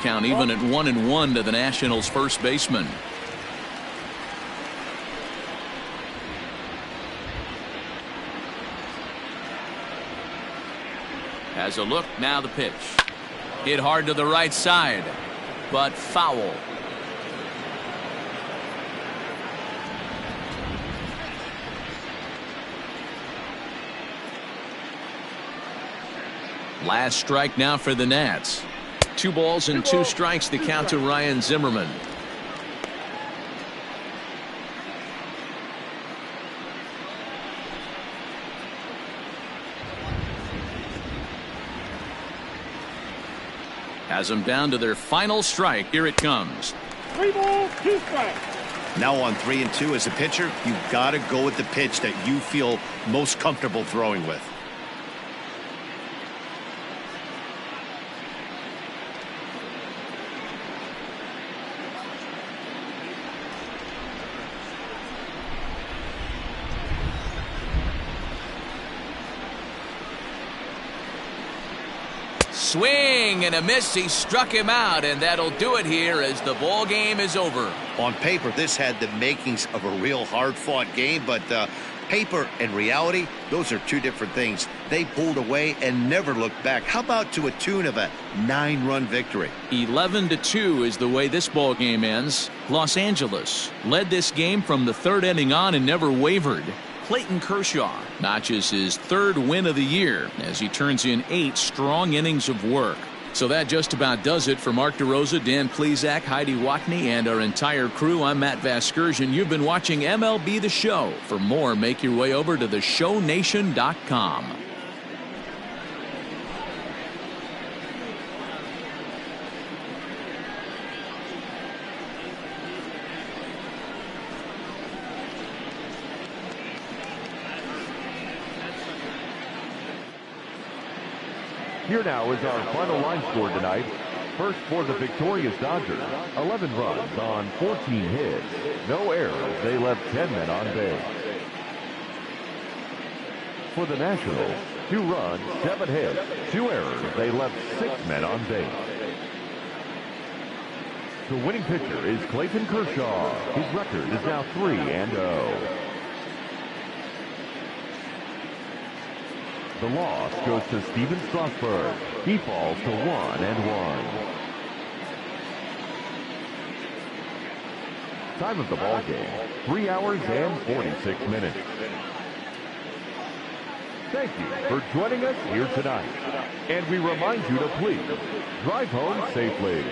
Count even at 1-1 to the Nationals' first baseman. Has a look, now the pitch. Hit hard to the right side, but foul. Last strike now for the Nats. 2 balls and 2 strikes to count to Ryan Zimmerman. Has them down to their final strike. Here it comes. 3 balls, 2 strikes. Now on 3 and 2 as a pitcher, you've got to go with the pitch that you feel most comfortable throwing with. Swing and a miss. He struck him out, and that'll do it here as the ball game is over. On paper, this had the makings of a real hard-fought game, but paper and reality, those are 2 different things. They pulled away and never looked back. How about to a tune of a 9-run victory? 11-2 is the way this ball game ends. Los Angeles led this game from the 3rd inning on and never wavered. Clayton Kershaw notches his 3rd win of the year as he turns in 8 strong innings of work. So that just about does it for Mark DeRosa, Dan Plesac, Heidi Watney, and our entire crew. I'm Matt Vasgersian. You've been watching MLB The Show. For more, make your way over to theshownation.com. Here now is our final line score tonight. First for the victorious Dodgers, 11 runs on 14 hits. No errors. They left 10 men on base. For the Nationals, 2 runs, 7 hits, 2 errors. They left 6 men on base. The winning pitcher is Clayton Kershaw. His record is now 3-0. The loss goes to Steven Strasburg. He falls to 1-1. Time of the ball game, 3 hours and 46 minutes. Thank you for joining us here tonight. And we remind you to please drive home safely.